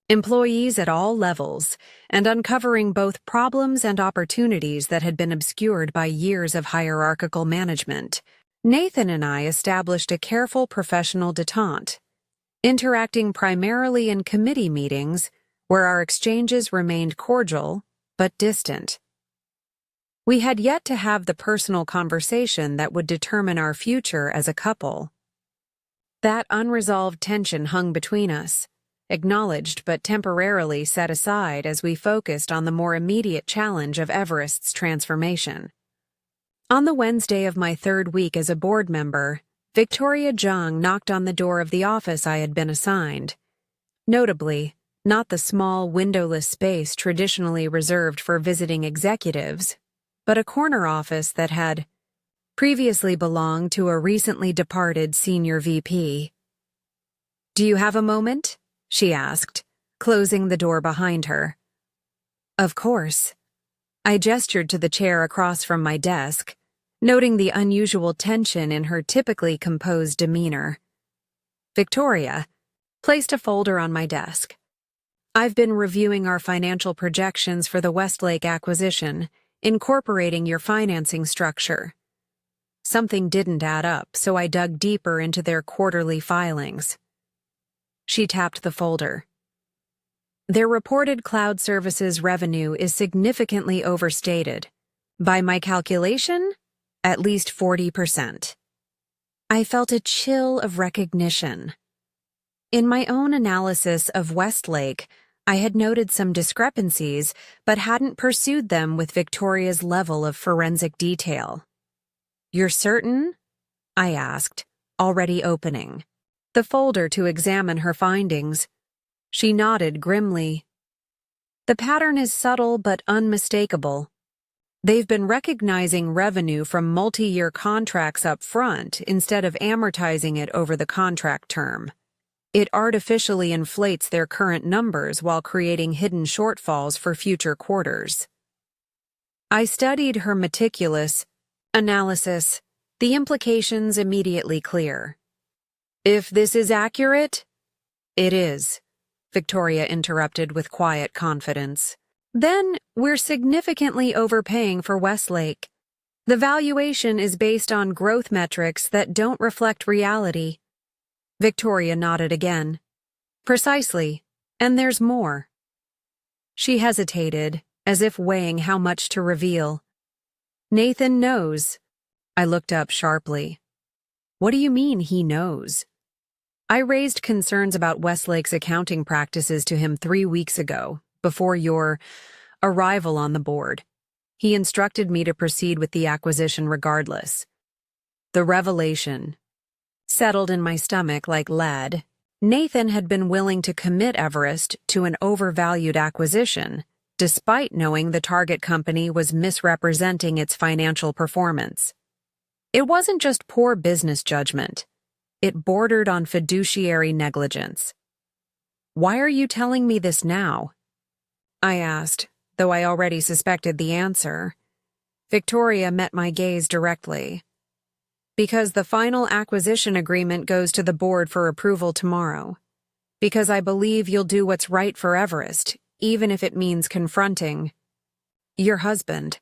employees at all levels, and uncovering both problems and opportunities that had been obscured by years of hierarchical management. Nathan and I established a careful professional detente, interacting primarily in committee meetings where our exchanges remained cordial but distant. We had yet to have the personal conversation that would determine our future as a couple. That unresolved tension hung between us, acknowledged but temporarily set aside as we focused on the more immediate challenge of Everest's transformation. On the Wednesday of my 3rd week as a board member, Victoria Zhang knocked on the door of the office I had been assigned. Notably, not the small, windowless space traditionally reserved for visiting executives, but a corner office that had previously belonged to a recently departed senior VP. "Do you have a moment?" she asked, closing the door behind her. "Of course." I gestured to the chair across from my desk, noting the unusual tension in her typically composed demeanor. Victoria placed a folder on my desk. "I've been reviewing our financial projections for the Westlake acquisition, incorporating your financing structure. Something didn't add up, so I dug deeper into their quarterly filings." She tapped the folder. "Their reported cloud services revenue is significantly overstated. By my calculation, at least 40%. I felt a chill of recognition. In my own analysis of Westlake, I had noted some discrepancies, but hadn't pursued them with Victoria's level of forensic detail. "You're certain?" I asked, already opening the folder to examine her findings. She nodded grimly. "The pattern is subtle but unmistakable. They've been recognizing revenue from multi-year contracts up front instead of amortizing it over the contract term. It artificially inflates their current numbers while creating hidden shortfalls for future quarters." I studied her meticulous analysis, the implications immediately clear. "If this is accurate?" "It is," Victoria interrupted with quiet confidence. "Then we're significantly overpaying for Westlake. The valuation is based on growth metrics that don't reflect reality." Victoria nodded again. "Precisely, and there's more." She hesitated, as if weighing how much to reveal. "Nathan knows." I looked up sharply. "What do you mean he knows?" "I raised concerns about Westlake's accounting practices to him 3 weeks ago, before your arrival on the board. He instructed me to proceed with the acquisition regardless." The revelation settled in my stomach like lead. Nathan had been willing to commit Everest to an overvalued acquisition, despite knowing the target company was misrepresenting its financial performance. It wasn't just poor business judgment. It bordered on fiduciary negligence. "Why are you telling me this now?" I asked, though I already suspected the answer. Victoria met my gaze directly. "Because the final acquisition agreement goes to the board for approval tomorrow. Because I believe you'll do what's right for Everest, even if it means confronting your husband.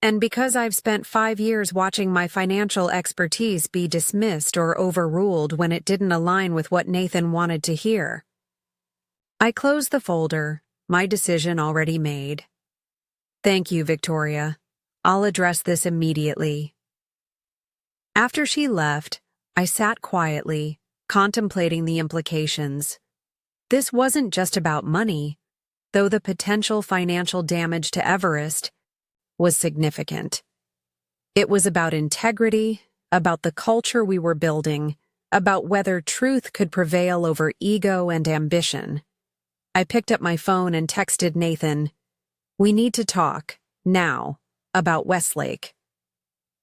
And because I've spent 5 years watching my financial expertise be dismissed or overruled when it didn't align with what Nathan wanted to hear." I closed the folder, my decision already made. "Thank you, Victoria. I'll address this immediately." After she left, I sat quietly, contemplating the implications. This wasn't just about money, though the potential financial damage to Everest was significant. It was about integrity, about the culture we were building, about whether truth could prevail over ego and ambition. I picked up my phone and texted Nathan, "We need to talk, now, about Westlake."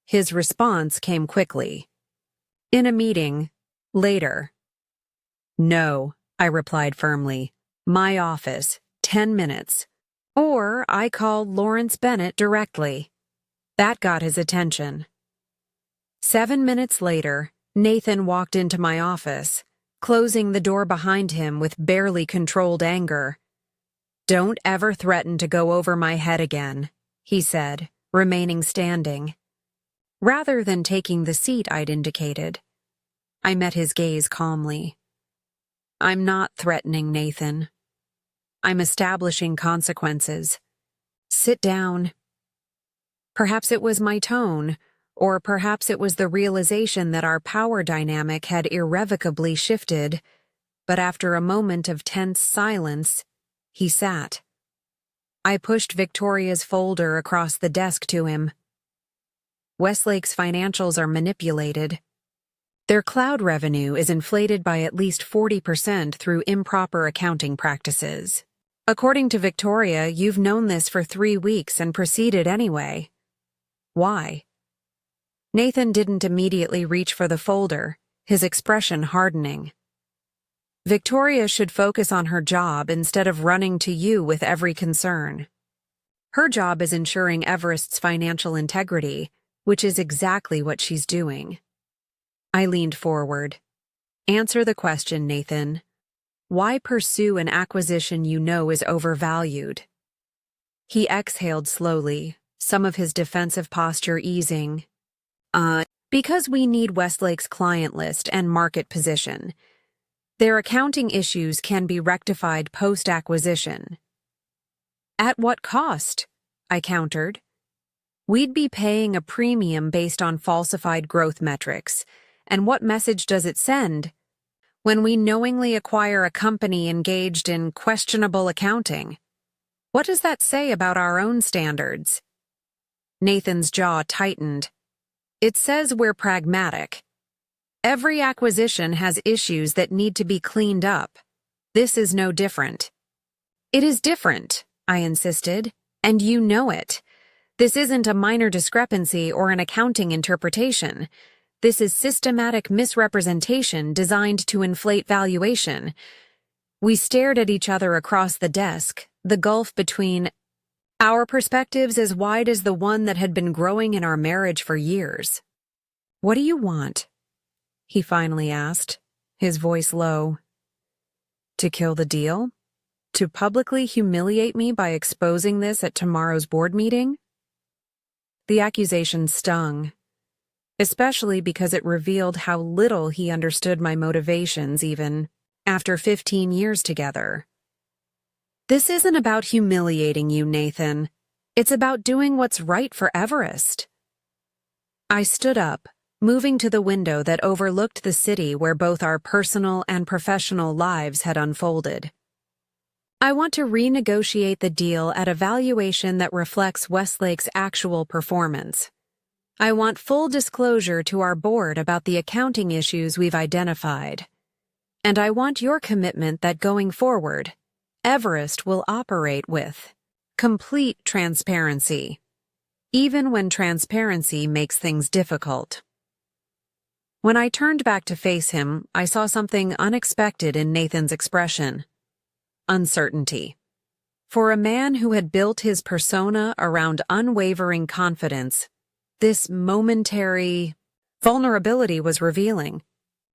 His response came quickly. "In a meeting, later." "No," I replied firmly. "My office, 10 minutes. Or I called Lawrence Bennett directly." That got his attention. 7 minutes later, Nathan walked into my office, closing the door behind him with barely controlled anger. "Don't ever threaten to go over my head again," he said, remaining standing. Rather than taking the seat I'd indicated, I met his gaze calmly. "I'm not threatening, Nathan. I'm establishing consequences. Sit down." Perhaps it was my tone, or perhaps it was the realization that our power dynamic had irrevocably shifted, but after a moment of tense silence, he sat. I pushed Victoria's folder across the desk to him. "Westlake's financials are manipulated. Their cloud revenue is inflated by at least 40% through improper accounting practices. According to Victoria, you've known this for 3 weeks and proceeded anyway. Why?" Nathan didn't immediately reach for the folder, his expression hardening. "Victoria should focus on her job instead of running to you with every concern. Her job is ensuring Everest's financial integrity, which is exactly what she's doing." I leaned forward. "Answer the question, Nathan. Why pursue an acquisition you know is overvalued?" He exhaled slowly, some of his defensive posture easing. Because we need Westlake's client list and market position. Their accounting issues can be rectified post-acquisition." "At what cost?" I countered. "We'd be paying a premium based on falsified growth metrics, and what message does it send when we knowingly acquire a company engaged in questionable accounting? What does that say about our own standards?" Nathan's jaw tightened. "It says we're pragmatic. Every acquisition has issues that need to be cleaned up. This is no different." "It is different," I insisted, "and you know it. This isn't a minor discrepancy or an accounting interpretation. This is systematic misrepresentation designed to inflate valuation." We stared at each other across the desk, the gulf between our perspectives as wide as the one that had been growing in our marriage for years. "What do you want?" he finally asked, his voice low. "To kill the deal? To publicly humiliate me by exposing this at tomorrow's board meeting?" The accusation stung, especially because it revealed how little he understood my motivations even after 15 years together. "This isn't about humiliating you, Nathan. It's about doing what's right for Everest." I stood up, moving to the window that overlooked the city where both our personal and professional lives had unfolded. "I want to renegotiate the deal at a valuation that reflects Westlake's actual performance. I want full disclosure to our board about the accounting issues we've identified. And I want your commitment that going forward, Everest will operate with complete transparency, even when transparency makes things difficult." When I turned back to face him, I saw something unexpected in Nathan's expression. Uncertainty. For a man who had built his persona around unwavering confidence, this momentary vulnerability was revealing.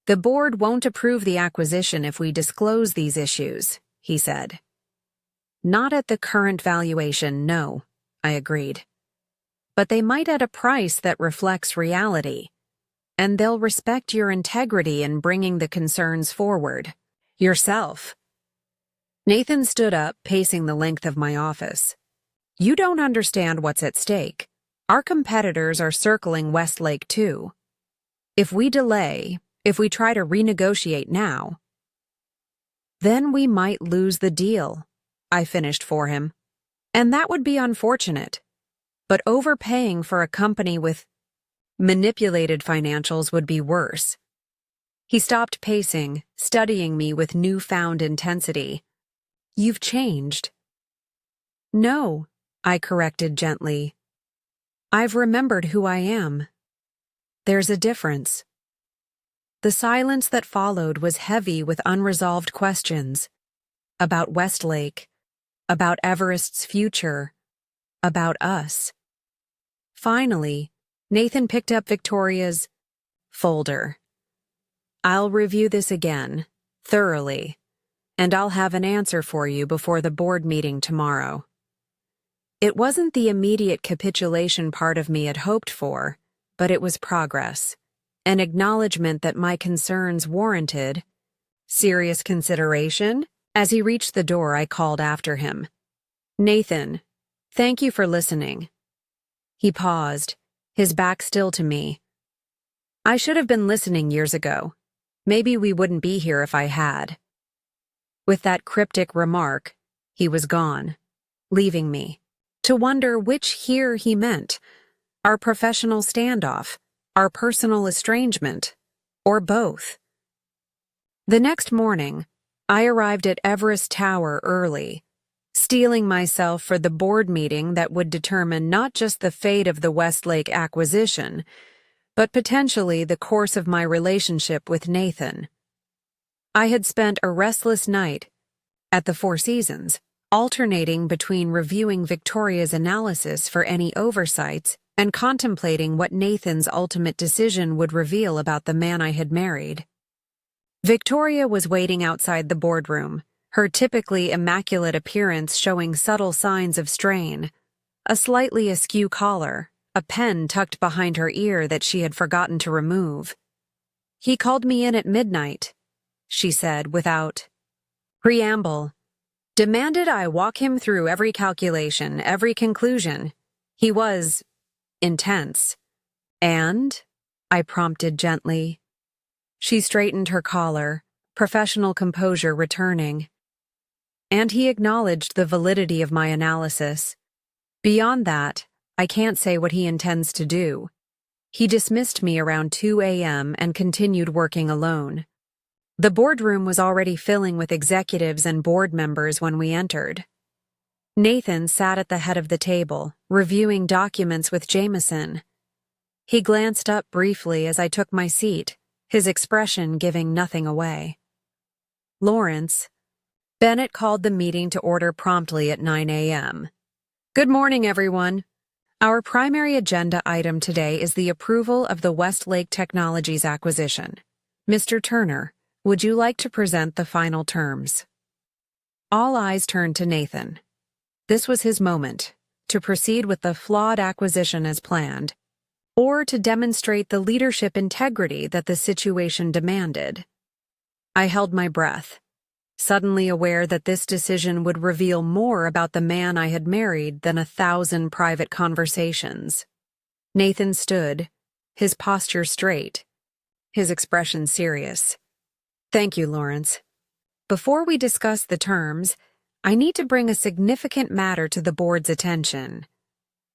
"The board won't approve the acquisition if we disclose these issues," he said. "Not at the current valuation, no," I agreed. "But they might at a price that reflects reality. And they'll respect your integrity in bringing the concerns forward. Yourself." Nathan stood up, pacing the length of my office. "You don't understand what's at stake. Our competitors are circling Westlake too. If we delay, if we try to renegotiate now, then we might lose the deal," I finished for him. "And that would be unfortunate. but overpaying for a company with manipulated financials would be worse. He stopped pacing, studying me with newfound intensity. "You've changed." "No," I corrected gently. "I've remembered who I am." "There's a difference." The silence that followed was heavy with unresolved questions. About Westlake, about Everest's future, about us. Finally, Nathan picked up Victoria's folder. "I'll review this again, thoroughly, and I'll have an answer for you before the board meeting tomorrow." It wasn't the immediate capitulation part of me had hoped for, but it was progress, an acknowledgement that my concerns warranted serious consideration. As he reached the door, I called after him. "Nathan, thank you for listening." He paused, his back still to me. "I should have been listening years ago. Maybe we wouldn't be here if I had." With that cryptic remark, he was gone, leaving me to wonder which here he meant: our professional standoff, our personal estrangement, or both. The next morning, I arrived at Everest Tower early, steeling myself for the board meeting that would determine not just the fate of the Westlake acquisition, but potentially the course of my relationship with Nathan. I had spent a restless night at the Four Seasons, alternating between reviewing Victoria's analysis for any oversights and contemplating what Nathan's ultimate decision would reveal about the man I had married. Victoria was waiting outside the boardroom, her typically immaculate appearance showing subtle signs of strain: a slightly askew collar, a pen tucked behind her ear that she had forgotten to remove. "He called me in at midnight," she said without preamble. "Demanded I walk him through every calculation, every conclusion. He was intense." "And?" I prompted gently. She straightened her collar, professional composure returning. "And he acknowledged the validity of my analysis. Beyond that, I can't say what he intends to do. He dismissed me around 2 a.m. and continued working alone." The boardroom was already filling with executives and board members when we entered. Nathan sat at the head of the table, reviewing documents with Jameson. He glanced up briefly as I took my seat, his expression giving nothing away. "Lawrence." Bennett called the meeting to order promptly at 9 a.m. "Good morning, everyone. Our primary agenda item today is the approval of the Westlake Technologies acquisition. Mr. Turner, would you like to present the final terms?" All eyes turned to Nathan. This was his moment, to proceed with the flawed acquisition as planned, or to demonstrate the leadership integrity that the situation demanded. I held my breath, suddenly aware that this decision would reveal more about the man I had married than 1,000 private conversations. Nathan stood, his posture straight, his expression serious. "Thank you, Lawrence. Before we discuss the terms, I need to bring a significant matter to the board's attention."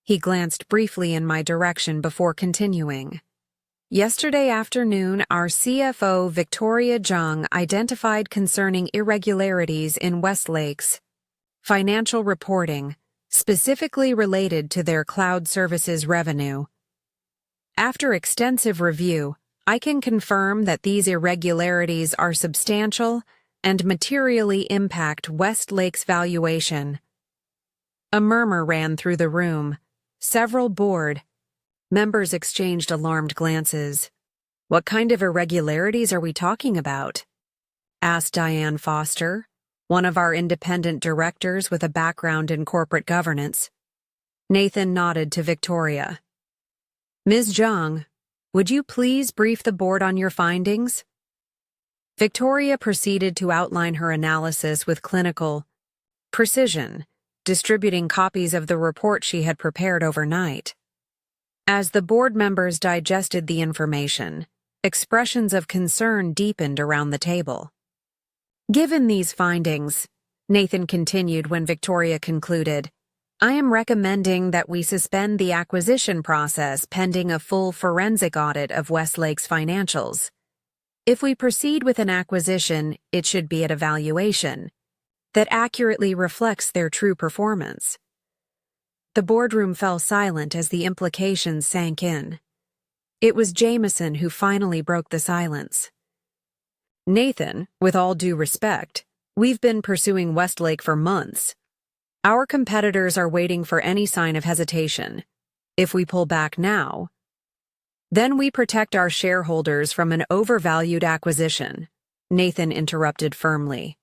He glanced briefly in my direction before continuing. "Yesterday afternoon, our CFO, Victoria Jung, identified concerning irregularities in Westlake's financial reporting, specifically related to their cloud services revenue. After extensive review, I can confirm that these irregularities are substantial and materially impact Westlake's valuation." A murmur ran through the room. Several board members exchanged alarmed glances. "What kind of irregularities are we talking about?" asked Diane Foster, one of our independent directors with a background in corporate governance. Nathan nodded to Victoria. "Ms. Jung, would you please brief the board on your findings?" Victoria proceeded to outline her analysis with clinical precision, distributing copies of the report she had prepared overnight. As the board members digested the information, expressions of concern deepened around the table. "Given these findings," Nathan continued when Victoria concluded, I am recommending that we suspend the acquisition process pending a full forensic audit of Westlake's financials. If we proceed with an acquisition, it should be at a valuation that accurately reflects their true performance. The boardroom fell silent as the implications sank in. It was Jameson who finally broke the silence. Nathan, with all due respect, we've been pursuing Westlake for months. Our competitors are waiting for any sign of hesitation. If we pull back now, then we protect our shareholders from an overvalued acquisition, Nathan interrupted firmly.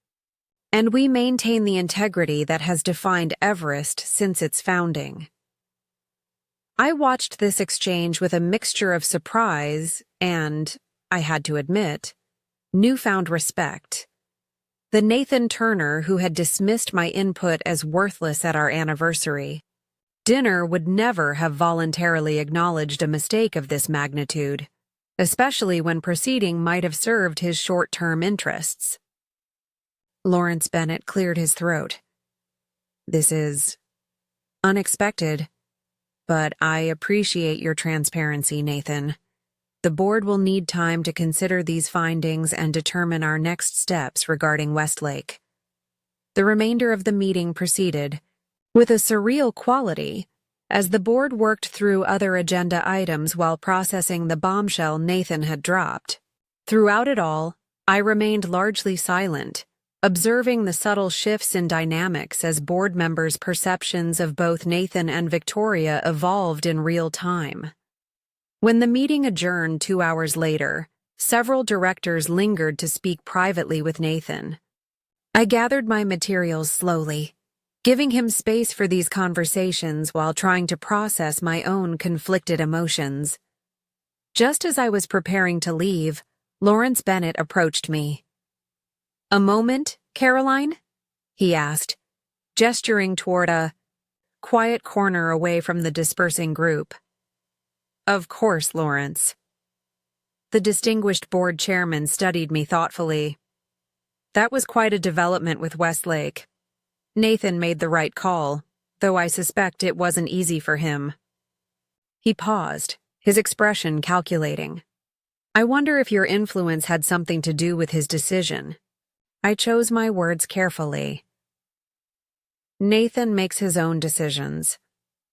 And we maintain the integrity that has defined Everest since its founding. I watched this exchange with a mixture of surprise and, I had to admit, newfound respect. The Nathan Turner who had dismissed my input as worthless at our anniversary dinner would never have voluntarily acknowledged a mistake of this magnitude, especially when proceeding might have served his short-term interests. Lawrence Bennett cleared his throat. This is unexpected, but I appreciate your transparency, Nathan. The board will need time to consider these findings and determine our next steps regarding Westlake. The remainder of the meeting proceeded, with a surreal quality, as the board worked through other agenda items while processing the bombshell Nathan had dropped. Throughout it all, I remained largely silent, observing the subtle shifts in dynamics as board members' perceptions of both Nathan and Victoria evolved in real time. When the meeting adjourned 2 hours later, several directors lingered to speak privately with Nathan. I gathered my materials slowly, giving him space for these conversations while trying to process my own conflicted emotions. Just as I was preparing to leave, Lawrence Bennett approached me. "A moment, Caroline?" he asked, gesturing toward a quiet corner away from the dispersing group. "Of course, Lawrence." The distinguished board chairman studied me thoughtfully. That was quite a development with Westlake. Nathan made the right call, though I suspect it wasn't easy for him. He paused, his expression calculating. "I wonder if your influence had something to do with his decision." I chose my words carefully. Nathan makes his own decisions.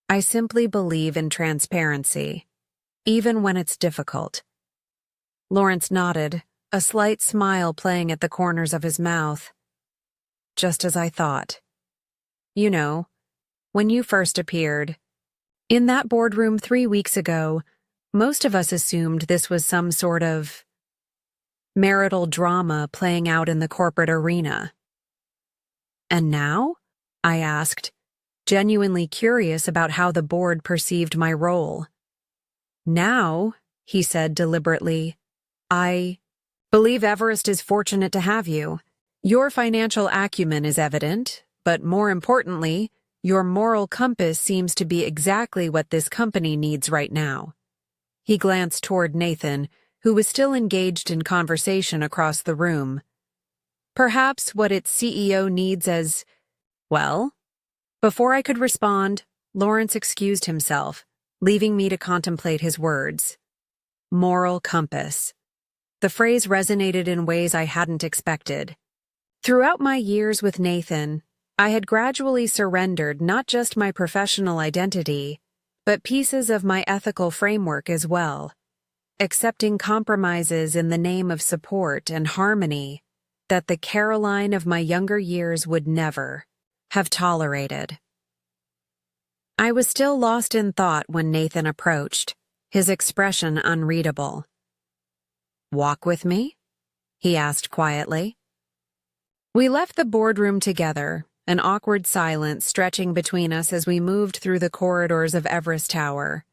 I simply believe in transparency, even when it's difficult. Lawrence nodded, a slight smile playing at the corners of his mouth. Just as I thought. You know, when you first appeared, in that boardroom 3 weeks ago, most of us assumed this was some sort of marital drama playing out in the corporate arena. And now? I asked, genuinely curious about how the board perceived my role. Now, he said deliberately, I believe Everest is fortunate to have you. Your financial acumen is evident, but more importantly, your moral compass seems to be exactly what this company needs right now. He glanced toward Nathan, who was still engaged in conversation across the room. Perhaps what its CEO needs as, well? Before I could respond, Lawrence excused himself, leaving me to contemplate his words. Moral compass. The phrase resonated in ways I hadn't expected. Throughout my years with Nathan, I had gradually surrendered not just my professional identity, but pieces of my ethical framework as well, accepting compromises in the name of support and harmony that the Caroline of my younger years would never have tolerated. I was still lost in thought when Nathan approached, his expression unreadable. "Walk with me?" he asked quietly. We left the boardroom together, an awkward silence stretching between us as we moved through the corridors of Everest Tower.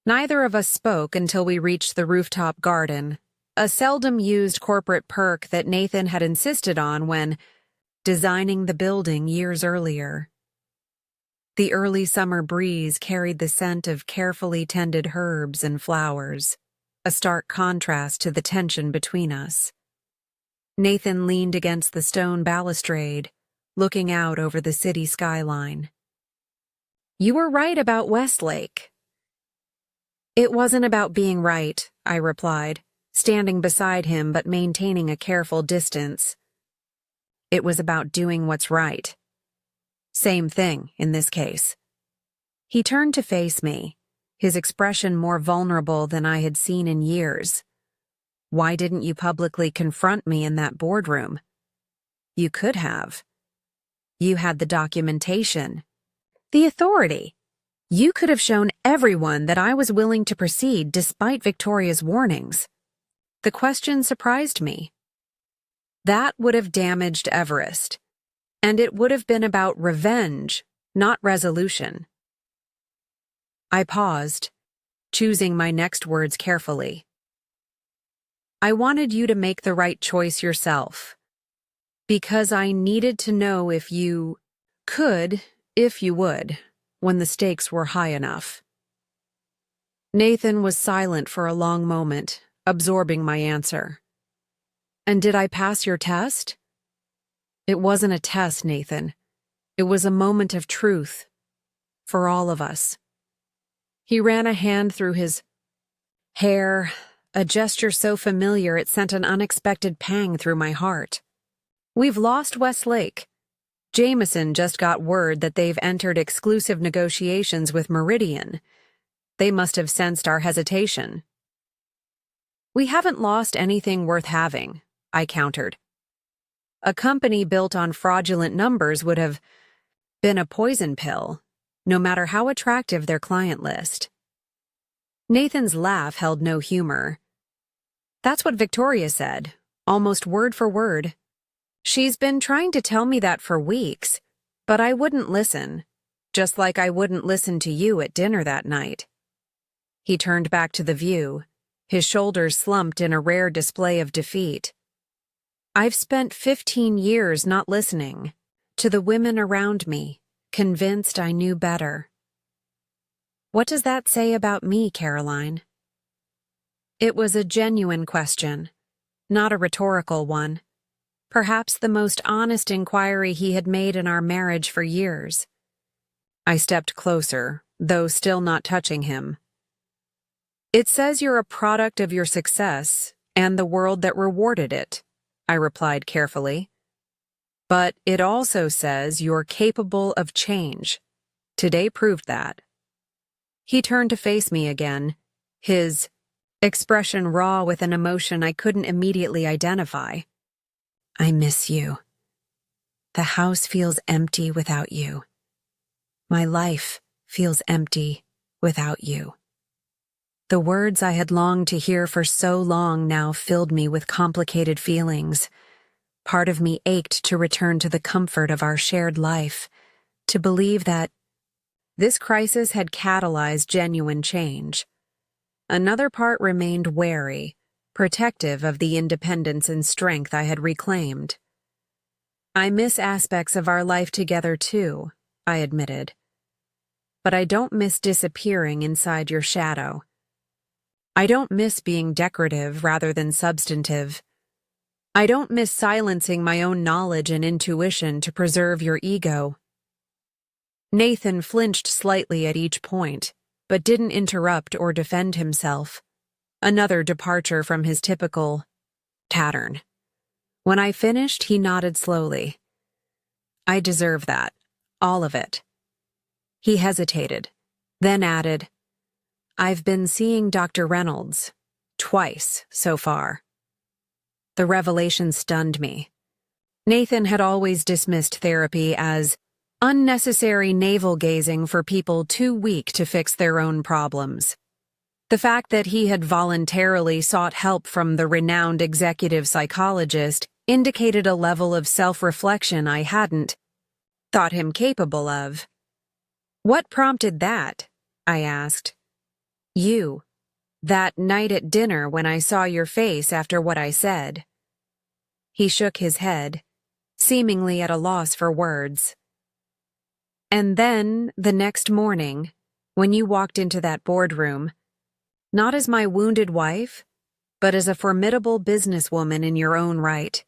Neither of us spoke until we reached the rooftop garden, a seldom-used corporate perk that Nathan had insisted on when designing the building years earlier. The early summer breeze carried the scent of carefully tended herbs and flowers, a stark contrast to the tension between us. Nathan leaned against the stone balustrade, looking out over the city skyline. You were right about Westlake." "It wasn't about being right," I replied, standing beside him but maintaining a careful distance. "It was about doing what's right." Same thing in this case. He turned to face me, his expression more vulnerable than I had seen in years. "Why didn't you publicly confront me in that boardroom?" "You could have. You had the documentation, the authority. You could have shown everyone that I was willing to proceed despite Victoria's warnings." The question surprised me. That would have damaged Everest, and it would have been about revenge, not resolution. I paused, choosing my next words carefully. "I wanted you to make the right choice yourself, because I needed to know if you would, when the stakes were high enough." Nathan was silent for a long moment, absorbing my answer. "And did I pass your test?" "It wasn't a test, Nathan. It was a moment of truth. For all of us." He ran a hand through his hair, a gesture so familiar it sent an unexpected pang through my heart. "We've lost Westlake. Jameson just got word that they've entered exclusive negotiations with Meridian. They must have sensed our hesitation." "We haven't lost anything worth having," I countered. "A company built on fraudulent numbers would have been a poison pill, no matter how attractive their client list." Nathan's laugh held no humor. "That's what Victoria said, almost word for word. She's been trying to tell me that for weeks, but I wouldn't listen, just like I wouldn't listen to you at dinner that night." He turned back to the view, his shoulders slumped in a rare display of defeat. "I've spent 15 years not listening to the women around me, convinced I knew better." "What does that say about me, Caroline?" It was a genuine question, not a rhetorical one. Perhaps the most honest inquiry he had made in our marriage for years. I stepped closer, though still not touching him. "It says you're a product of your success and the world that rewarded it," I replied carefully. "But it also says you're capable of change. Today proved that." He turned to face me again, his expression raw with an emotion I couldn't immediately identify. "I miss you. The house feels empty without you. My life feels empty without you." The words I had longed to hear for so long now filled me with complicated feelings. Part of me ached to return to the comfort of our shared life, to believe that this crisis had catalyzed genuine change. Another part remained wary, protective of the independence and strength I had reclaimed. "I miss aspects of our life together too," I admitted. "But I don't miss disappearing inside your shadow. I don't miss being decorative rather than substantive. I don't miss silencing my own knowledge and intuition to preserve your ego." Nathan flinched slightly at each point, but didn't interrupt or defend himself. Another departure from his typical pattern. When I finished, he nodded slowly. "I deserve that. All of it." He hesitated, then added, "I've been seeing Dr. Reynolds, twice so far." The revelation stunned me. Nathan had always dismissed therapy as unnecessary navel-gazing for people too weak to fix their own problems. The fact that he had voluntarily sought help from the renowned executive psychologist indicated a level of self-reflection I hadn't thought him capable of. "What prompted that?" I asked. "You. That night at dinner when I saw your face after what I said." He shook his head, seemingly at a loss for words. "And then, the next morning, when you walked into that boardroom, not as my wounded wife, but as a formidable businesswoman in your own right.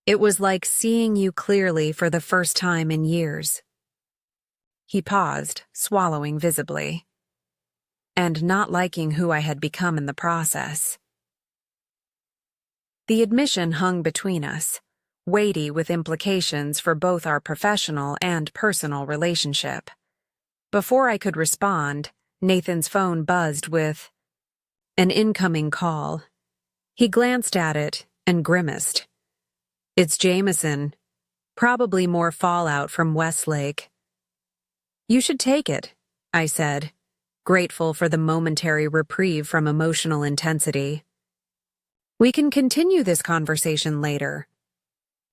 It was like seeing you clearly for the first time in years." He paused, swallowing visibly, and not liking who I had become in the process. The admission hung between us, weighty with implications for both our professional and personal relationship. Before I could respond, Nathan's phone buzzed with an incoming call. He glanced at it and grimaced. "It's Jameson. Probably more fallout from Westlake." "You should take it," I said, grateful for the momentary reprieve from emotional intensity. "We can continue this conversation later."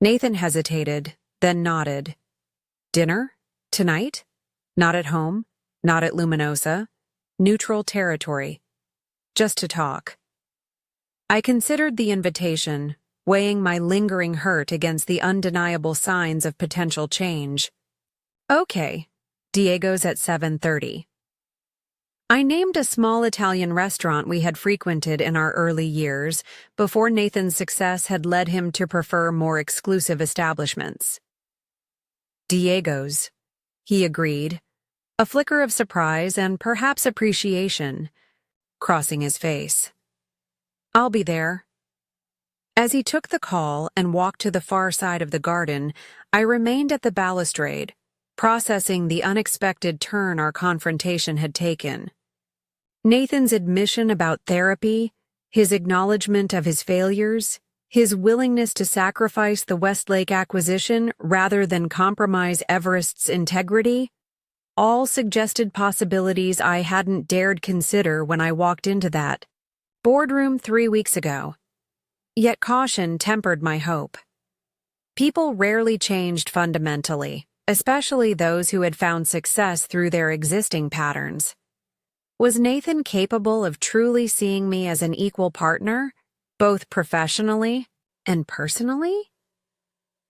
Nathan hesitated, then nodded. "Dinner? Tonight? Not at home? Not at Luminosa? Neutral territory. Just to talk." I considered the invitation, weighing my lingering hurt against the undeniable signs of potential change. "Okay, Diego's at 7:30. I named a small Italian restaurant we had frequented in our early years, before Nathan's success had led him to prefer more exclusive establishments. "Diego's," he agreed, a flicker of surprise and perhaps appreciation crossing his face. "I'll be there." As he took the call and walked to the far side of the garden, I remained at the balustrade, processing the unexpected turn our confrontation had taken. Nathan's admission about therapy, his acknowledgement of his failures, his willingness to sacrifice the Westlake acquisition rather than compromise Everest's integrity, all suggested possibilities I hadn't dared consider when I walked into that boardroom 3 weeks ago. Yet caution tempered my hope. People rarely changed fundamentally, especially those who had found success through their existing patterns. Was Nathan capable of truly seeing me as an equal partner, both professionally and personally?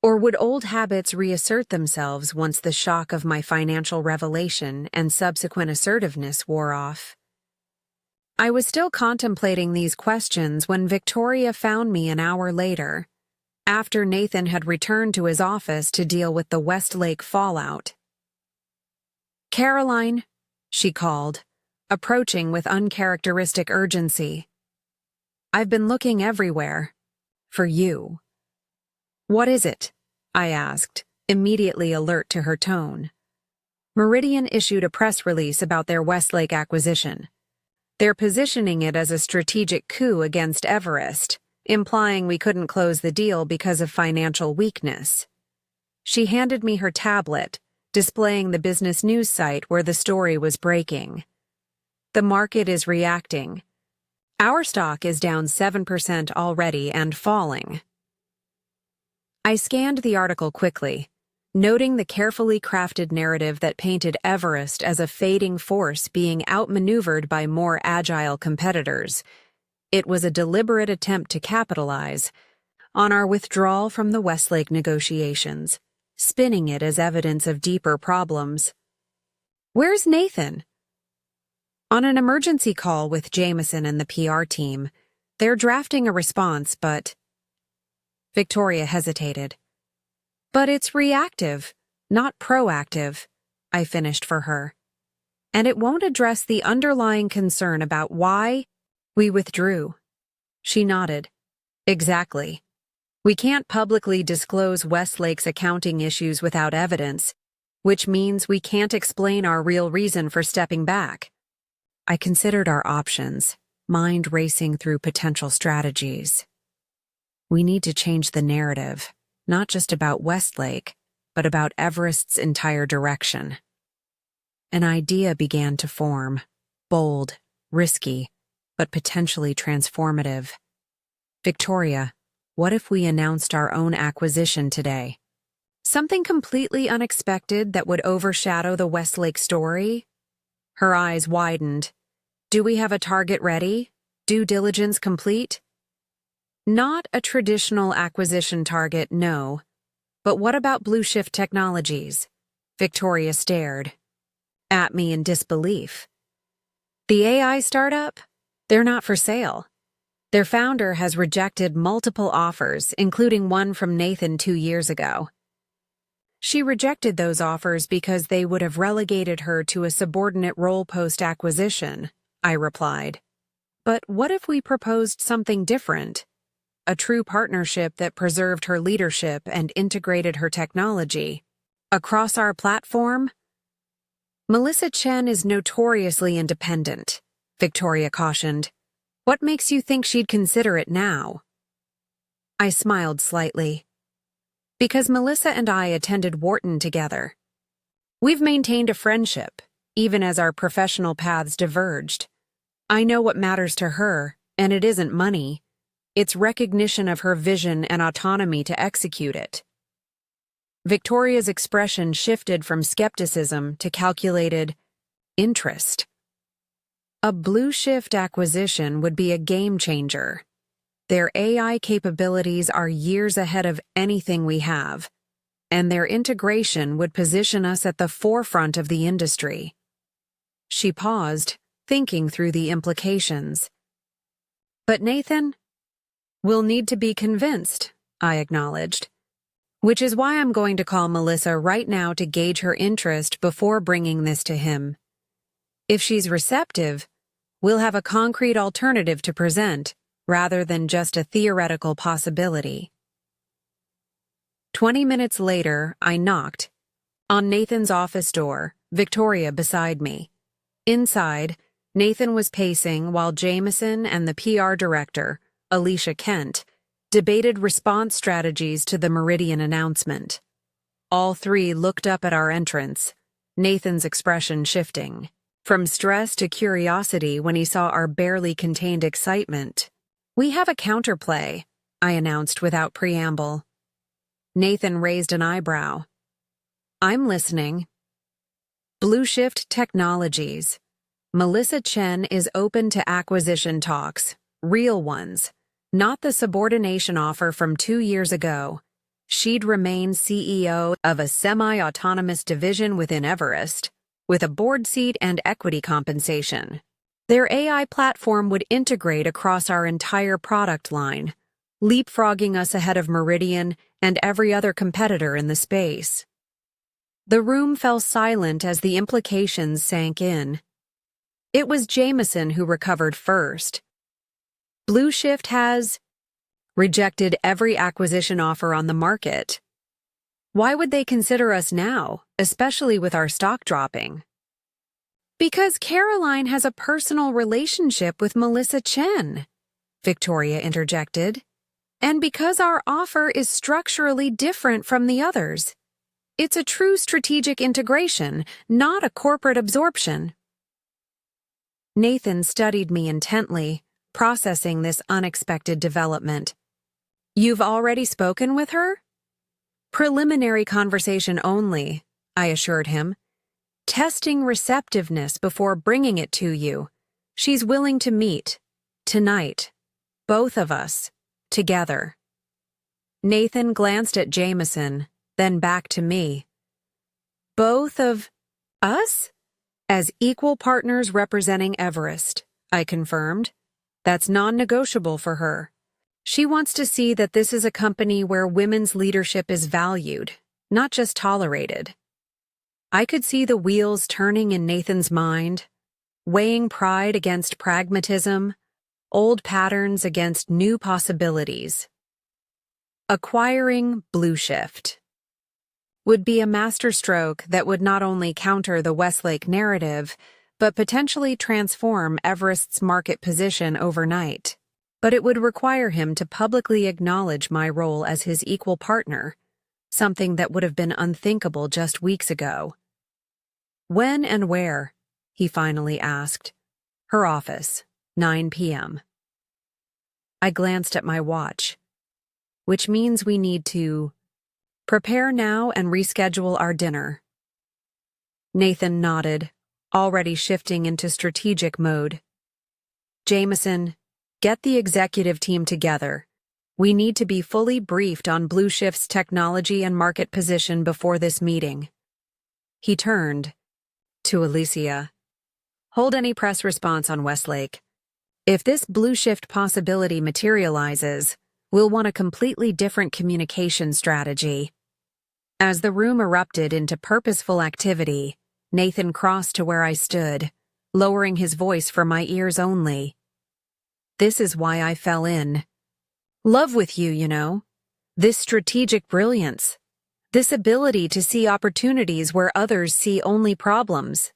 Or would old habits reassert themselves once the shock of my financial revelation and subsequent assertiveness wore off? I was still contemplating these questions when Victoria found me an hour later, after Nathan had returned to his office to deal with the Westlake fallout. "Caroline," she called, approaching with uncharacteristic urgency. "I've been looking everywhere. For you." "What is it?" I asked, immediately alert to her tone. Meridian issued a press release about their Westlake acquisition. They're positioning it as a strategic coup against Everest, implying we couldn't close the deal because of financial weakness. She handed me her tablet, displaying the business news site where the story was breaking. "The market is reacting. Our stock is down 7% already and falling." I scanned the article quickly, noting the carefully crafted narrative that painted Everest as a fading force being outmaneuvered by more agile competitors. It was a deliberate attempt to capitalize on our withdrawal from the Westlake negotiations, spinning it as evidence of deeper problems. "Where's Nathan?" "On an emergency call with Jameson and the PR team. They're drafting a response, but—" Victoria hesitated. "But it's reactive, not proactive," I finished for her. "And it won't address the underlying concern about why we withdrew." She nodded. "Exactly. We can't publicly disclose Westlake's accounting issues without evidence, which means we can't explain our real reason for stepping back." I considered our options, mind racing through potential strategies. We need to change the narrative, not just about Westlake, but about Everest's entire direction. An idea began to form, bold, risky, but potentially transformative. "Victoria, what if we announced our own acquisition today? Something completely unexpected that would overshadow the Westlake story?" Her eyes widened. "Do we have a target ready? Due diligence complete?" "Not a traditional acquisition target, no. But what about Blue Shift Technologies?" Victoria stared at me in disbelief. "The AI startup? They're not for sale. Their founder has rejected multiple offers, including one from Nathan 2 years ago." She rejected those offers because they would have relegated her to a subordinate role post-acquisition, I replied. But what if we proposed something different? A true partnership that preserved her leadership and integrated her technology. Across our platform? Melissa Chen is notoriously independent, Victoria cautioned. What makes you think she'd consider it now? I smiled slightly. Because Melissa and I attended Wharton together. We've maintained a friendship, even as our professional paths diverged. I know what matters to her, and it isn't money. It's recognition of her vision and autonomy to execute it. Victoria's expression shifted from skepticism to calculated interest. A Blue Shift acquisition would be a game changer. Their AI capabilities are years ahead of anything we have, and their integration would position us at the forefront of the industry. She paused, thinking through the implications. But Nathan? We'll need to be convinced, I acknowledged. Which is why I'm going to call Melissa right now to gauge her interest before bringing this to him. If she's receptive, we'll have a concrete alternative to present, rather than just a theoretical possibility. 20 minutes later, I knocked. On Nathan's office door, Victoria beside me. Inside, Nathan was pacing while Jameson and the PR director, Alicia Kent, debated response strategies to the Meridian announcement. All three looked up at our entrance, Nathan's expression shifting, from stress to curiosity when he saw our barely contained excitement. We have a counterplay, I announced without preamble. Nathan raised an eyebrow. I'm listening. Blue Shift Technologies. Melissa Chen is open to acquisition talks, real ones. Not the subordination offer from 2 years ago. She'd remain CEO of a semi-autonomous division within Everest, with a board seat and equity compensation. Their AI platform would integrate across our entire product line, leapfrogging us ahead of Meridian and every other competitor in the space. The room fell silent as the implications sank in. It was Jameson who recovered first. Blue Shift has rejected every acquisition offer on the market. Why would they consider us now, especially with our stock dropping? Because Caroline has a personal relationship with Melissa Chen, Victoria interjected. And because our offer is structurally different from the others. It's a true strategic integration, not a corporate absorption. Nathan studied me intently, processing this unexpected development. You've already spoken with her? Preliminary conversation only, I assured him. Testing receptiveness before bringing it to you. She's willing to meet. Tonight. Both of us. Together. Nathan glanced at Jameson, then back to me. Both of us? As equal partners representing Everest, I confirmed. That's non-negotiable for her. She wants to see that this is a company where women's leadership is valued, not just tolerated. I could see the wheels turning in Nathan's mind, weighing pride against pragmatism, old patterns against new possibilities. Acquiring Blue Shift would be a masterstroke that would not only counter the Westlake narrative, but potentially transform Everest's market position overnight. But it would require him to publicly acknowledge my role as his equal partner, something that would have been unthinkable just weeks ago. When and where? He finally asked. Her office, 9 p.m. I glanced at my watch, which means we need to prepare now and reschedule our dinner. Nathan nodded, already shifting into strategic mode. Jameson, get the executive team together. We need to be fully briefed on Blue Shift's technology and market position before this meeting. He turned to Alicia. Hold any press response on Westlake. If this Blue Shift possibility materializes, we'll want a completely different communication strategy. As the room erupted into purposeful activity, Nathan crossed to where I stood, lowering his voice for my ears only. This is why I fell in love with you, you know. This strategic brilliance. This ability to see opportunities where others see only problems.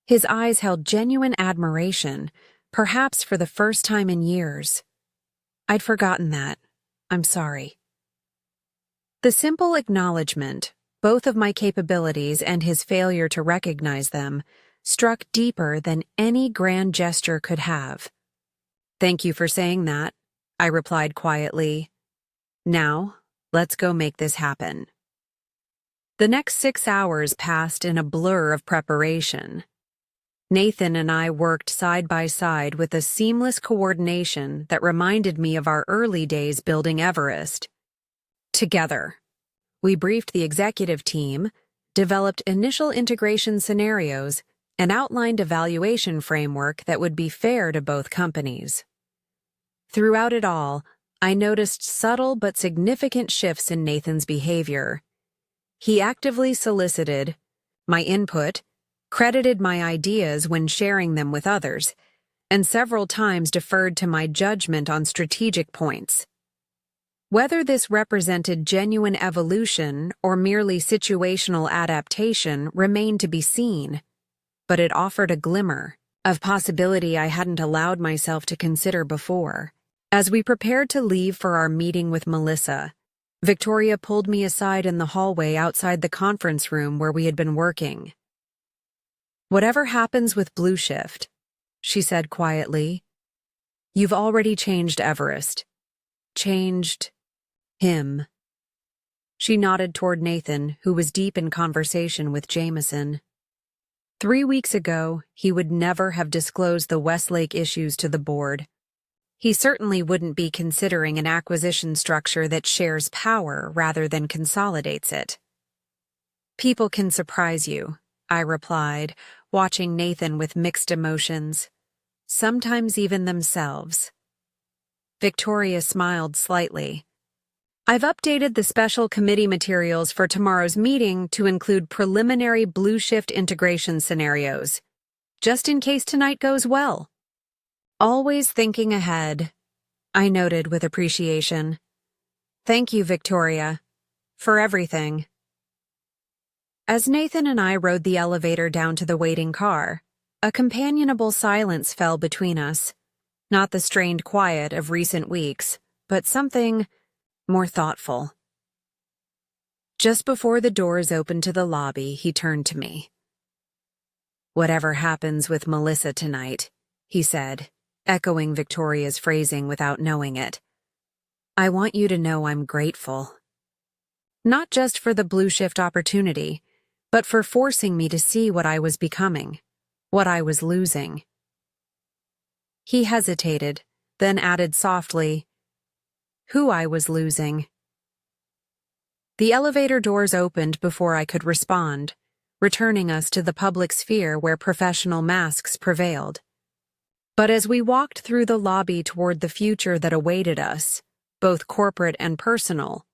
His eyes held genuine admiration, perhaps for the first time in years. I'd forgotten that. I'm sorry. The simple acknowledgement, both of my capabilities and his failure to recognize them, struck deeper than any grand gesture could have. Thank you for saying that, I replied quietly. Now, let's go make this happen. The next 6 hours passed in a blur of preparation. Nathan and I worked side by side with a seamless coordination that reminded me of our early days building Everest. Together, we briefed the executive team, developed initial integration scenarios, and outlined a valuation framework that would be fair to both companies. Throughout it all, I noticed subtle but significant shifts in Nathan's behavior. He actively solicited my input, credited my ideas when sharing them with others, and several times deferred to my judgment on strategic points. Whether this represented genuine evolution or merely situational adaptation remained to be seen, but it offered a glimmer of possibility I hadn't allowed myself to consider before. As we prepared to leave for our meeting with Melissa, Victoria pulled me aside in the hallway outside the conference room where we had been working. Whatever happens with Blue Shift, she said quietly, you've already changed Everest. Changed him. She nodded toward Nathan, who was deep in conversation with Jameson. 3 weeks ago, he would never have disclosed the Westlake issues to the board. He certainly wouldn't be considering an acquisition structure that shares power rather than consolidates it. People can surprise you, I replied, watching Nathan with mixed emotions. Sometimes even themselves. Victoria smiled slightly. I've updated the special committee materials for tomorrow's meeting to include preliminary Blue Shift integration scenarios, just in case tonight goes well. Always thinking ahead, I noted with appreciation. Thank you, Victoria, for everything. As Nathan and I rode the elevator down to the waiting car, a companionable silence fell between us. Not the strained quiet of recent weeks, but something more thoughtful. Just before the doors opened to the lobby, he turned to me. Whatever happens with Melissa tonight, he said, echoing Victoria's phrasing without knowing it. I want you to know I'm grateful. Not just for the Blue Shift opportunity, but for forcing me to see what I was becoming, what I was losing. He hesitated, then added softly, who I was losing. The elevator doors opened before I could respond, returning us to the public sphere where professional masks prevailed. But as we walked through the lobby toward the future that awaited us, both corporate and personal,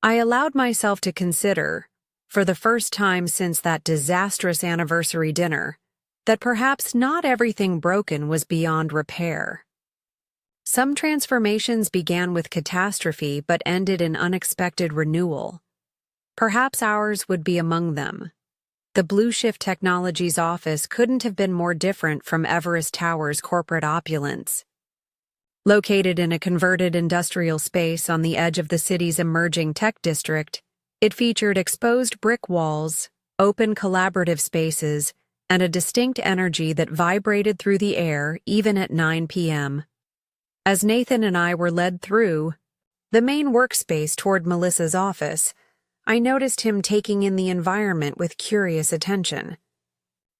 I allowed myself to consider, for the first time since that disastrous anniversary dinner, that perhaps not everything broken was beyond repair. Some transformations began with catastrophe but ended in unexpected renewal. Perhaps ours would be among them. The Blue Shift Technologies office couldn't have been more different from Everest Tower's corporate opulence. Located in a converted industrial space on the edge of the city's emerging tech district, it featured exposed brick walls, open collaborative spaces, and a distinct energy that vibrated through the air even at 9 p.m. As Nathan and I were led through the main workspace toward Melissa's office, I noticed him taking in the environment with curious attention.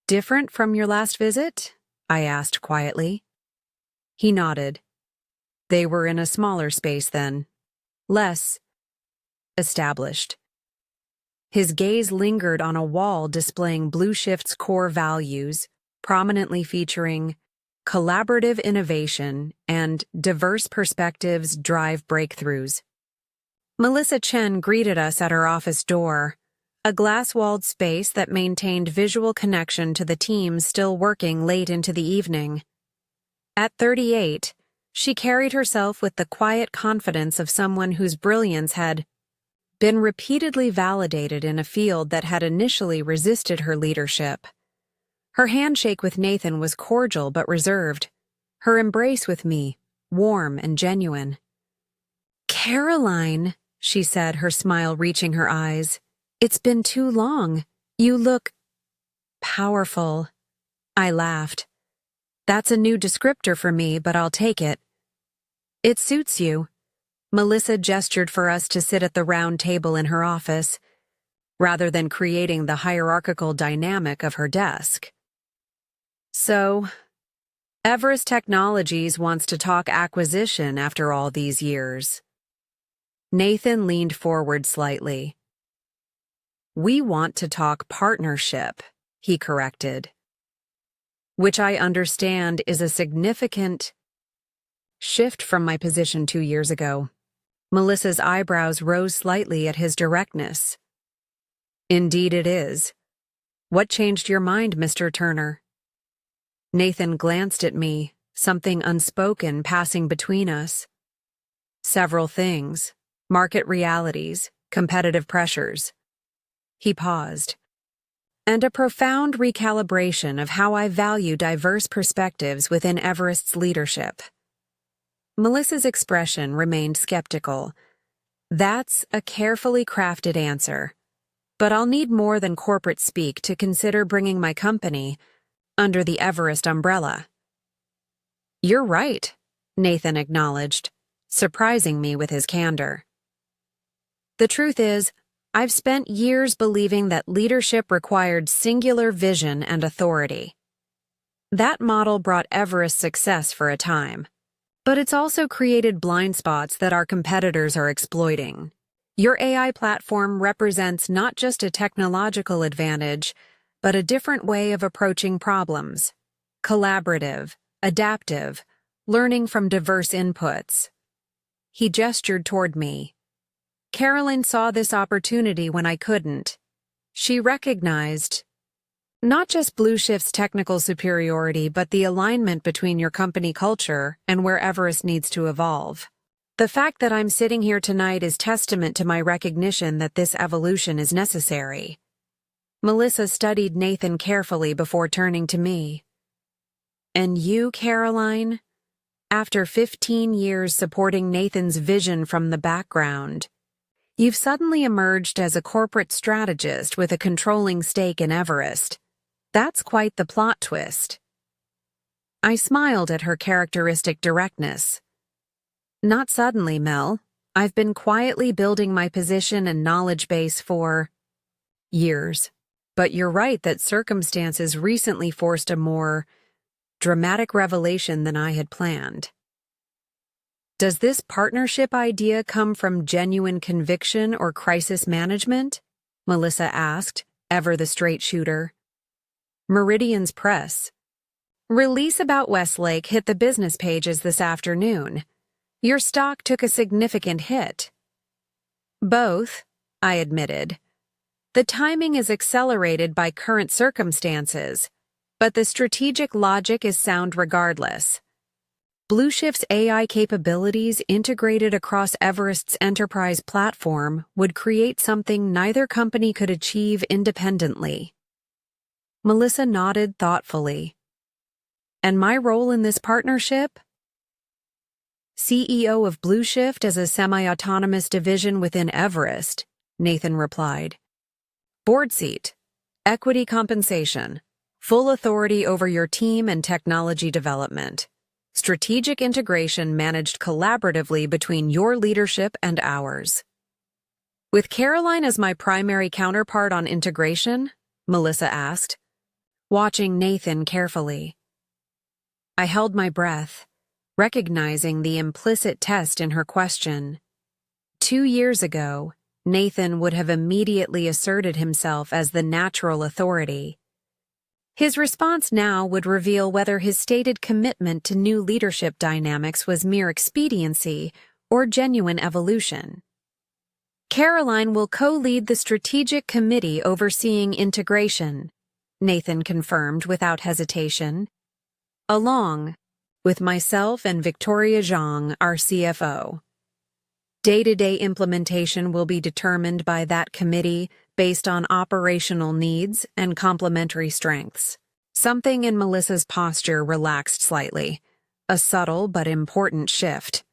Different from your last visit? I asked quietly. He nodded. They were in a smaller space then. Less established. His gaze lingered on a wall displaying Blue Shift's core values, prominently featuring collaborative innovation and diverse perspectives drive breakthroughs. Melissa Chen greeted us at her office door, a glass-walled space that maintained visual connection to the team still working late into the evening. At 38, she carried herself with the quiet confidence of someone whose brilliance had been repeatedly validated in a field that had initially resisted her leadership. Her handshake with Nathan was cordial but reserved, her embrace with me warm and genuine. "Caroline," she said, her smile reaching her eyes, "it's been too long. You look powerful." I laughed. "That's a new descriptor for me, but I'll take it." "It suits you." Melissa gestured for us to sit at the round table in her office, rather than creating the hierarchical dynamic of her desk. "So, Everest Technologies wants to talk acquisition after all these years." Nathan leaned forward slightly. "We want to talk partnership," he corrected. "Which I understand is a significant shift from my position 2 years ago." Melissa's eyebrows rose slightly at his directness. "Indeed it is. What changed your mind, Mr. Turner?" Nathan glanced at me, something unspoken passing between us. "Several things. Market realities, competitive pressures." He paused. "And a profound recalibration of how I value diverse perspectives within Everest's leadership." Melissa's expression remained skeptical. "That's a carefully crafted answer, but I'll need more than corporate speak to consider bringing my company under the Everest umbrella." "You're right," Nathan acknowledged, surprising me with his candor. "The truth is, I've spent years believing that leadership required singular vision and authority. That model brought Everest success for a time. But it's also created blind spots that our competitors are exploiting. Your AI platform represents not just a technological advantage, but a different way of approaching problems. Collaborative, adaptive, learning from diverse inputs." He gestured toward me. "Caroline saw this opportunity when I couldn't. She recognized not just Blue Shift's technical superiority, but the alignment between your company culture and where Everest needs to evolve. The fact that I'm sitting here tonight is testament to my recognition that this evolution is necessary." Melissa studied Nathan carefully before turning to me. "And you, Caroline? After 15 years supporting Nathan's vision from the background, you've suddenly emerged as a corporate strategist with a controlling stake in Everest. That's quite the plot twist." I smiled at her characteristic directness. "Not suddenly, Mel. I've been quietly building my position and knowledge base for years. But you're right that circumstances recently forced a more dramatic revelation than I had planned." "Does this partnership idea come from genuine conviction or crisis management?" Melissa asked, ever the straight shooter. "Meridian's press release about Westlake hit the business pages this afternoon. Your stock took a significant hit." "Both," I admitted. "The timing is accelerated by current circumstances, but the strategic logic is sound regardless. Blue Shift's AI capabilities integrated across Everest's enterprise platform would create something neither company could achieve independently." Melissa nodded thoughtfully. "And my role in this partnership?" "CEO of Blue Shift as a semi-autonomous division within Everest," Nathan replied. "Board seat, equity compensation, full authority over your team and technology development. Strategic integration managed collaboratively between your leadership and ours." "With Caroline as my primary counterpart on integration?" Melissa asked, watching Nathan carefully. I held my breath, recognizing the implicit test in her question. 2 years ago, Nathan would have immediately asserted himself as the natural authority. His response now would reveal whether his stated commitment to new leadership dynamics was mere expediency or genuine evolution. Caroline will co-lead the strategic committee overseeing integration, Nathan confirmed without hesitation, along with myself and Victoria Zhang, our CFO. Day-to-day implementation will be determined by that committee based on operational needs and complementary strengths. Something in Melissa's posture relaxed slightly, a subtle but important shift.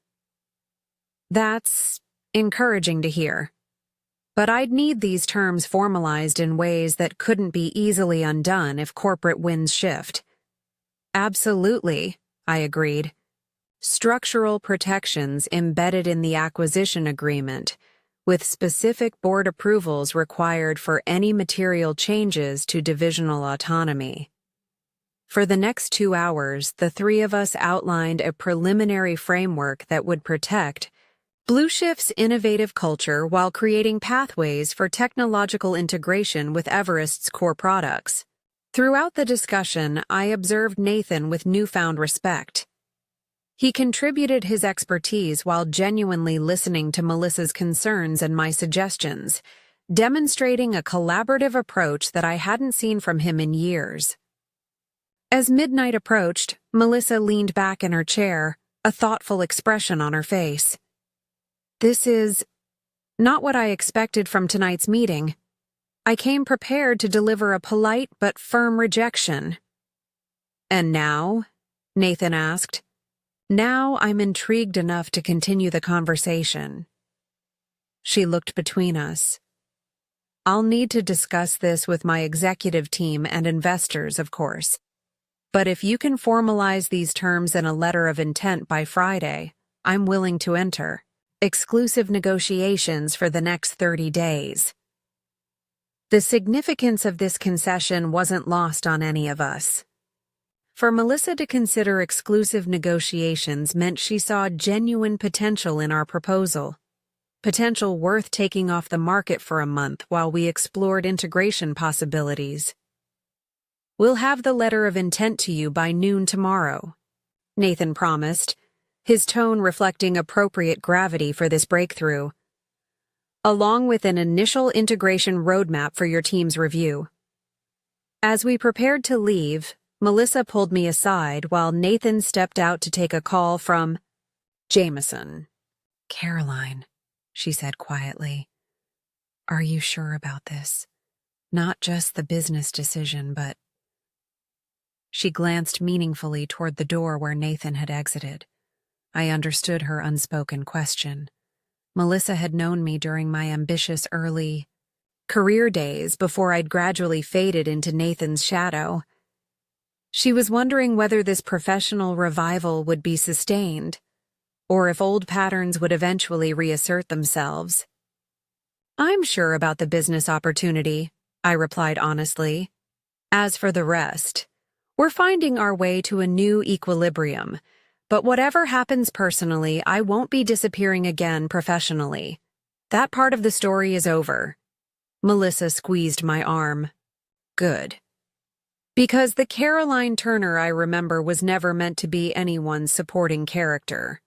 That's encouraging to hear. But I'd need these terms formalized in ways that couldn't be easily undone if corporate winds shift. Absolutely, I agreed. Structural protections embedded in the acquisition agreement, with specific board approvals required for any material changes to divisional autonomy. For the next 2 hours, the three of us outlined a preliminary framework that would protect Blue Shift's innovative culture while creating pathways for technological integration with Everest's core products. Throughout the discussion, I observed Nathan with newfound respect. He contributed his expertise while genuinely listening to Melissa's concerns and my suggestions, demonstrating a collaborative approach that I hadn't seen from him in years. As midnight approached, Melissa leaned back in her chair, a thoughtful expression on her face. This is not what I expected from tonight's meeting. I came prepared to deliver a polite but firm rejection. And now? Nathan asked. Now I'm intrigued enough to continue the conversation. She looked between us. I'll need to discuss this with my executive team and investors, of course. But if you can formalize these terms in a letter of intent by Friday, I'm willing to enter. Exclusive negotiations for the next 30 days. The significance of this concession wasn't lost on any of us. For Melissa to consider exclusive negotiations meant she saw genuine potential in our proposal. Potential worth taking off the market for a month while we explored integration possibilities. We'll have the letter of intent to you by noon tomorrow, Nathan promised, his tone reflecting appropriate gravity for this breakthrough, along with an initial integration roadmap for your team's review. As we prepared to leave, Melissa pulled me aside while Nathan stepped out to take a call from Jameson. Caroline, she said quietly, are you sure about this? Not just the business decision, but... She glanced meaningfully toward the door where Nathan had exited. I understood her unspoken question. Melissa had known me during my ambitious early career days before I'd gradually faded into Nathan's shadow. She was wondering whether this professional revival would be sustained, or if old patterns would eventually reassert themselves. I'm sure about the business opportunity, I replied honestly. As for the rest, we're finding our way to a new equilibrium. But whatever happens personally, I won't be disappearing again professionally. That part of the story is over. Melissa squeezed my arm. Good. Because the Caroline Turner I remember was never meant to be anyone's supporting character.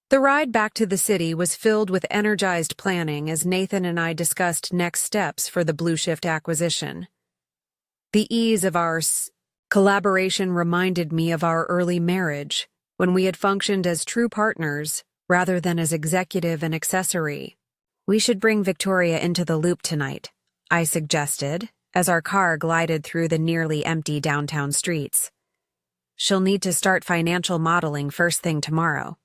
The ride back to the city was filled with energized planning as Nathan and I discussed next steps for the Blue Shift acquisition. The ease of our collaboration reminded me of our early marriage, when we had functioned as true partners rather than as executive and accessory. We should bring Victoria into the loop tonight, I suggested, as our car glided through the nearly empty downtown streets. She'll need to start financial modeling first thing tomorrow.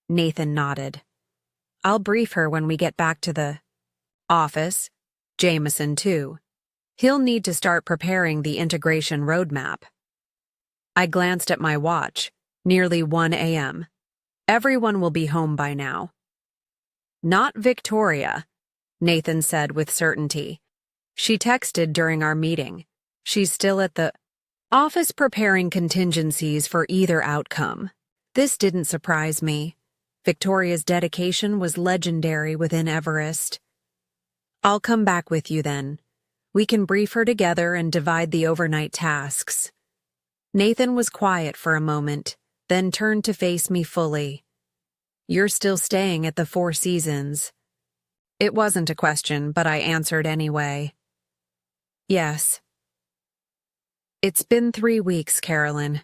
Nathan nodded. I'll brief her when we get back to the office. Jameson, too. He'll need to start preparing the integration roadmap. I glanced at my watch. Nearly 1 a.m. Everyone will be home by now. Not Victoria, Nathan said with certainty. She texted during our meeting. She's still at the office preparing contingencies for either outcome. This didn't surprise me. Victoria's dedication was legendary within Everest. I'll come back with you then. We can brief her together and divide the overnight tasks. Nathan was quiet for a moment, then turned to face me fully. You're still staying at the Four Seasons. It wasn't a question, but I answered anyway. Yes. It's been 3 weeks, Carolyn.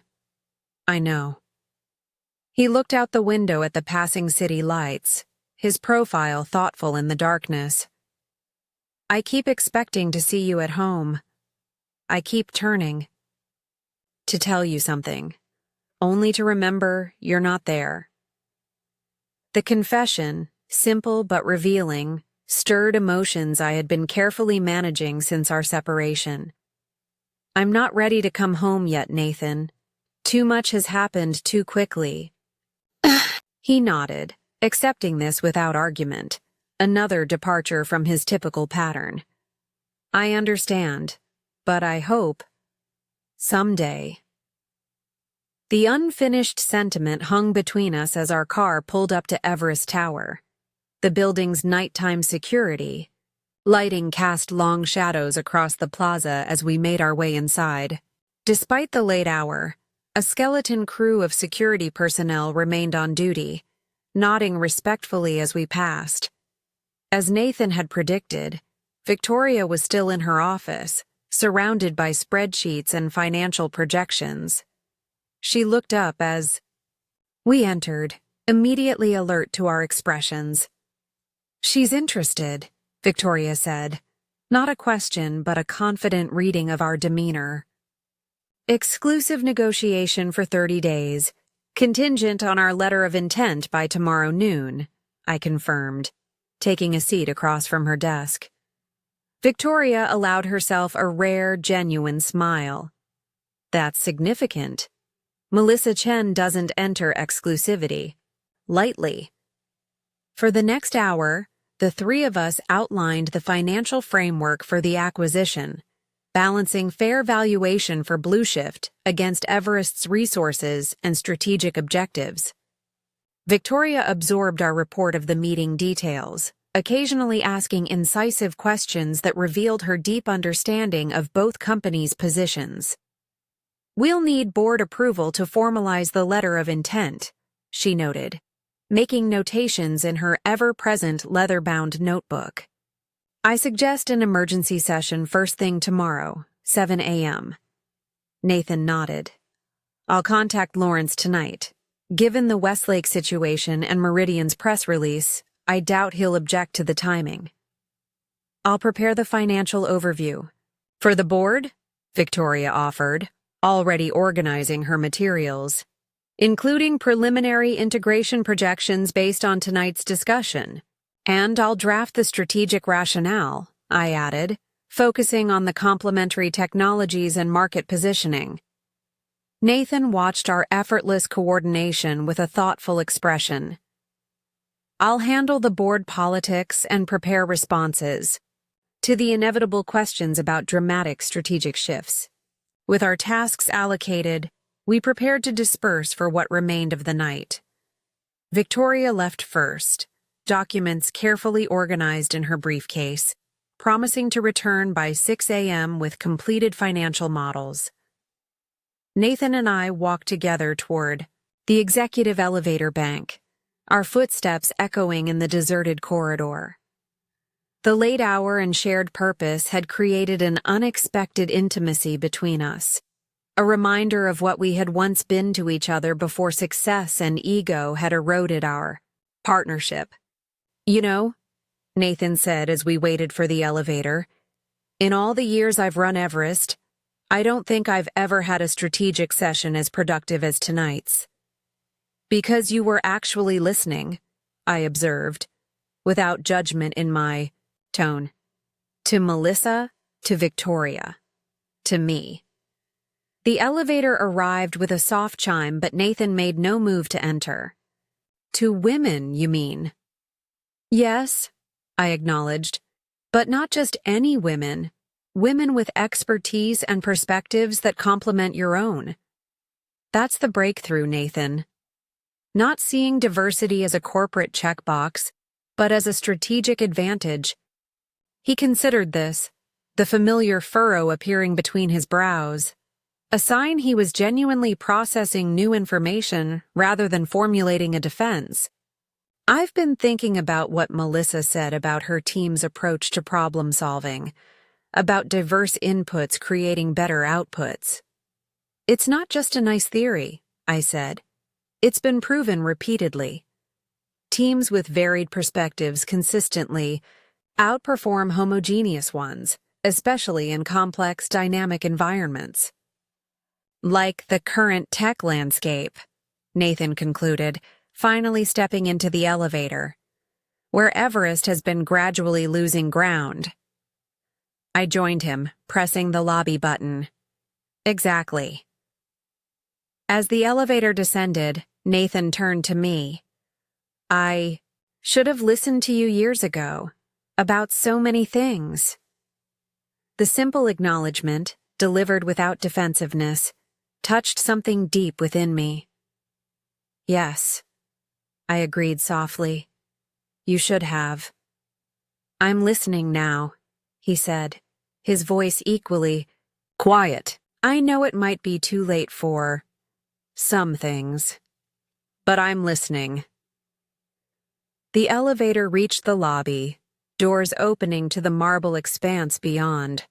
I know. He looked out the window at the passing city lights, his profile thoughtful in the darkness. I keep expecting to see you at home. I keep turning. To tell you something, only to remember you're not there. The confession, simple but revealing, stirred emotions I had been carefully managing since our separation. I'm not ready to come home yet, Nathan. Too much has happened too quickly. He nodded, accepting this without argument, another departure from his typical pattern. I understand, but I hope, someday. The unfinished sentiment hung between us as our car pulled up to Everest Tower. The building's nighttime security, lighting cast long shadows across the plaza as we made our way inside. Despite the late hour, a skeleton crew of security personnel remained on duty, nodding respectfully as we passed. As Nathan had predicted, Victoria was still in her office, surrounded by spreadsheets and financial projections. She looked up as we entered, immediately alert to our expressions. She's interested, Victoria said. Not a question, but a confident reading of our demeanor. Exclusive negotiation for 30 days, contingent on our letter of intent by tomorrow noon, I confirmed, taking a seat across from her desk. Victoria allowed herself a rare, genuine smile. That's significant. Melissa Chen doesn't enter exclusivity lightly. For the next hour, the three of us outlined the financial framework for the acquisition, balancing fair valuation for Blueshift against Everest's resources and strategic objectives. Victoria absorbed our report of the meeting details, occasionally asking incisive questions that revealed her deep understanding of both companies' positions. We'll need board approval to formalize the letter of intent, she noted, making notations in her ever-present leather-bound notebook. I suggest an emergency session first thing tomorrow, 7 a.m. Nathan nodded. I'll contact Lawrence tonight. Given the Westlake situation and Meridian's press release, I doubt he'll object to the timing. I'll prepare the financial overview. For the board? Victoria offered, already organizing her materials, including preliminary integration projections based on tonight's discussion. And I'll draft the strategic rationale, I added, focusing on the complementary technologies and market positioning. Nathan watched our effortless coordination with a thoughtful expression. I'll handle the board politics and prepare responses to the inevitable questions about dramatic strategic shifts. With our tasks allocated, we prepared to disperse for what remained of the night. Victoria left first, documents carefully organized in her briefcase, promising to return by 6 a.m. with completed financial models. Nathan and I walked together toward the executive elevator bank, our footsteps echoing in the deserted corridor. The late hour and shared purpose had created an unexpected intimacy between us, a reminder of what we had once been to each other before success and ego had eroded our partnership. You know, Nathan said as we waited for the elevator, in all the years I've run Everest, I don't think I've ever had a strategic session as productive as tonight's. Because you were actually listening, I observed, without judgment in my tone. To Melissa, to Victoria, to me. The elevator arrived with a soft chime, but Nathan made no move to enter. To women, you mean? Yes, I acknowledged, but not just any women. Women with expertise and perspectives that complement your own. That's the breakthrough, Nathan. Not seeing diversity as a corporate checkbox, but as a strategic advantage. He considered this, the familiar furrow appearing between his brows, a sign he was genuinely processing new information rather than formulating a defense. I've been thinking about what Melissa said about her team's approach to problem solving, about diverse inputs creating better outputs. It's not just a nice theory, I said. It's been proven repeatedly. Teams with varied perspectives consistently outperform homogeneous ones, especially in complex, dynamic environments. Like the current tech landscape, Nathan concluded, finally stepping into the elevator, where Everest has been gradually losing ground. I joined him, pressing the lobby button. Exactly. As the elevator descended, Nathan turned to me. I should have listened to you years ago, about so many things. The simple acknowledgement, delivered without defensiveness, touched something deep within me. Yes, I agreed softly. You should have. I'm listening now, he said, his voice equally quiet. I know it might be too late for some things, but I'm listening. The elevator reached the lobby, doors opening to the marble expanse beyond.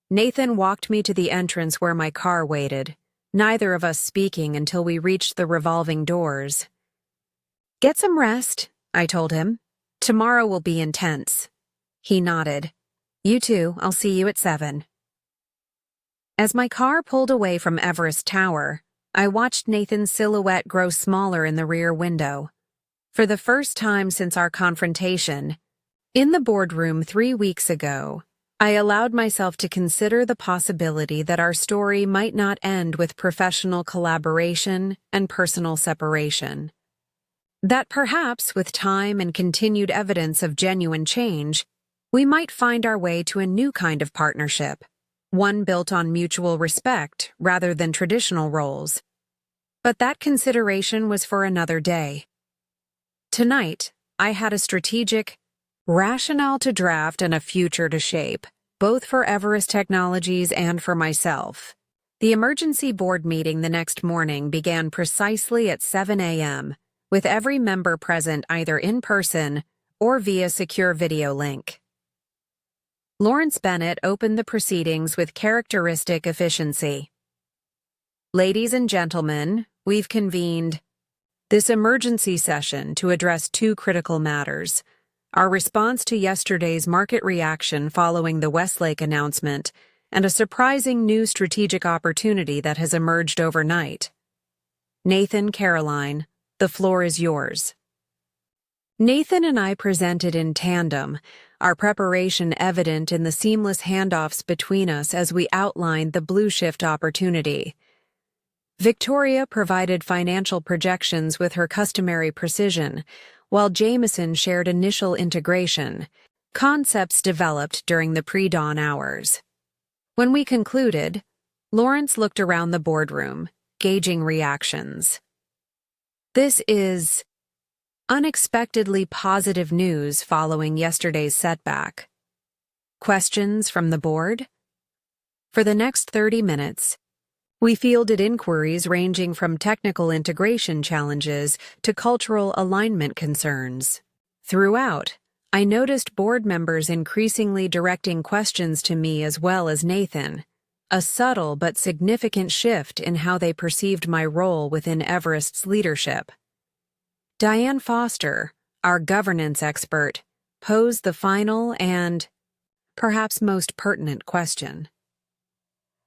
Nathan walked me to the entrance where my car waited, neither of us speaking until we reached the revolving doors. Get some rest, I told him. Tomorrow will be intense. He nodded. You too, I'll see you at 7. As my car pulled away from Everest Tower, I watched Nathan's silhouette grow smaller in the rear window. For the first time since our confrontation, in the boardroom 3 weeks ago, I allowed myself to consider the possibility that our story might not end with professional collaboration and personal separation. That perhaps, with time and continued evidence of genuine change, we might find our way to a new kind of partnership, one built on mutual respect rather than traditional roles. But that consideration was for another day. Tonight, I had a strategic rationale to draft and a future to shape, both for Everest Technologies and for myself. The emergency board meeting the next morning began precisely at 7 a.m., with every member present either in person or via secure video link. Lawrence Bennett opened the proceedings with characteristic efficiency. Ladies and gentlemen, we've convened this emergency session to address 2 critical matters: our response to yesterday's market reaction following the Westlake announcement, and a surprising new strategic opportunity that has emerged overnight. Nathan, Caroline, the floor is yours. Nathan and I presented in tandem, our preparation evident in the seamless handoffs between us as we outlined the Blue Shift opportunity. Victoria provided financial projections with her customary precision, while Jameson shared initial integration, concepts developed during the pre-dawn hours. When we concluded, Lawrence looked around the boardroom, gauging reactions. This is unexpectedly positive news following yesterday's setback. Questions from the board? For the next 30 minutes, we fielded inquiries ranging from technical integration challenges to cultural alignment concerns. Throughout, I noticed board members increasingly directing questions to me as well as Nathan, a subtle but significant shift in how they perceived my role within Everest's leadership. Diane Foster, our governance expert, posed the final and, perhaps most pertinent question.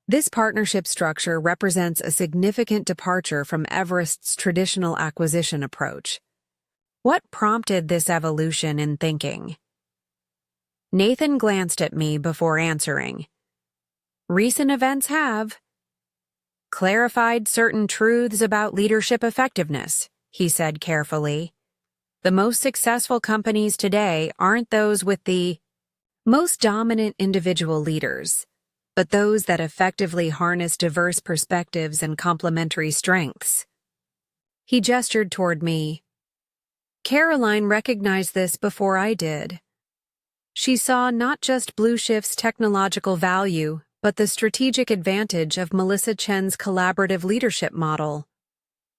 This partnership structure represents a significant departure from Everest's traditional acquisition approach. What prompted this evolution in thinking? Nathan glanced at me before answering. Recent events have clarified certain truths about leadership effectiveness, he said carefully. The most successful companies today aren't those with the most dominant individual leaders, but those that effectively harness diverse perspectives and complementary strengths. He gestured toward me. Caroline recognized this before I did. She saw not just Blue Shift's technological value, but the strategic advantage of Melissa Chen's collaborative leadership model.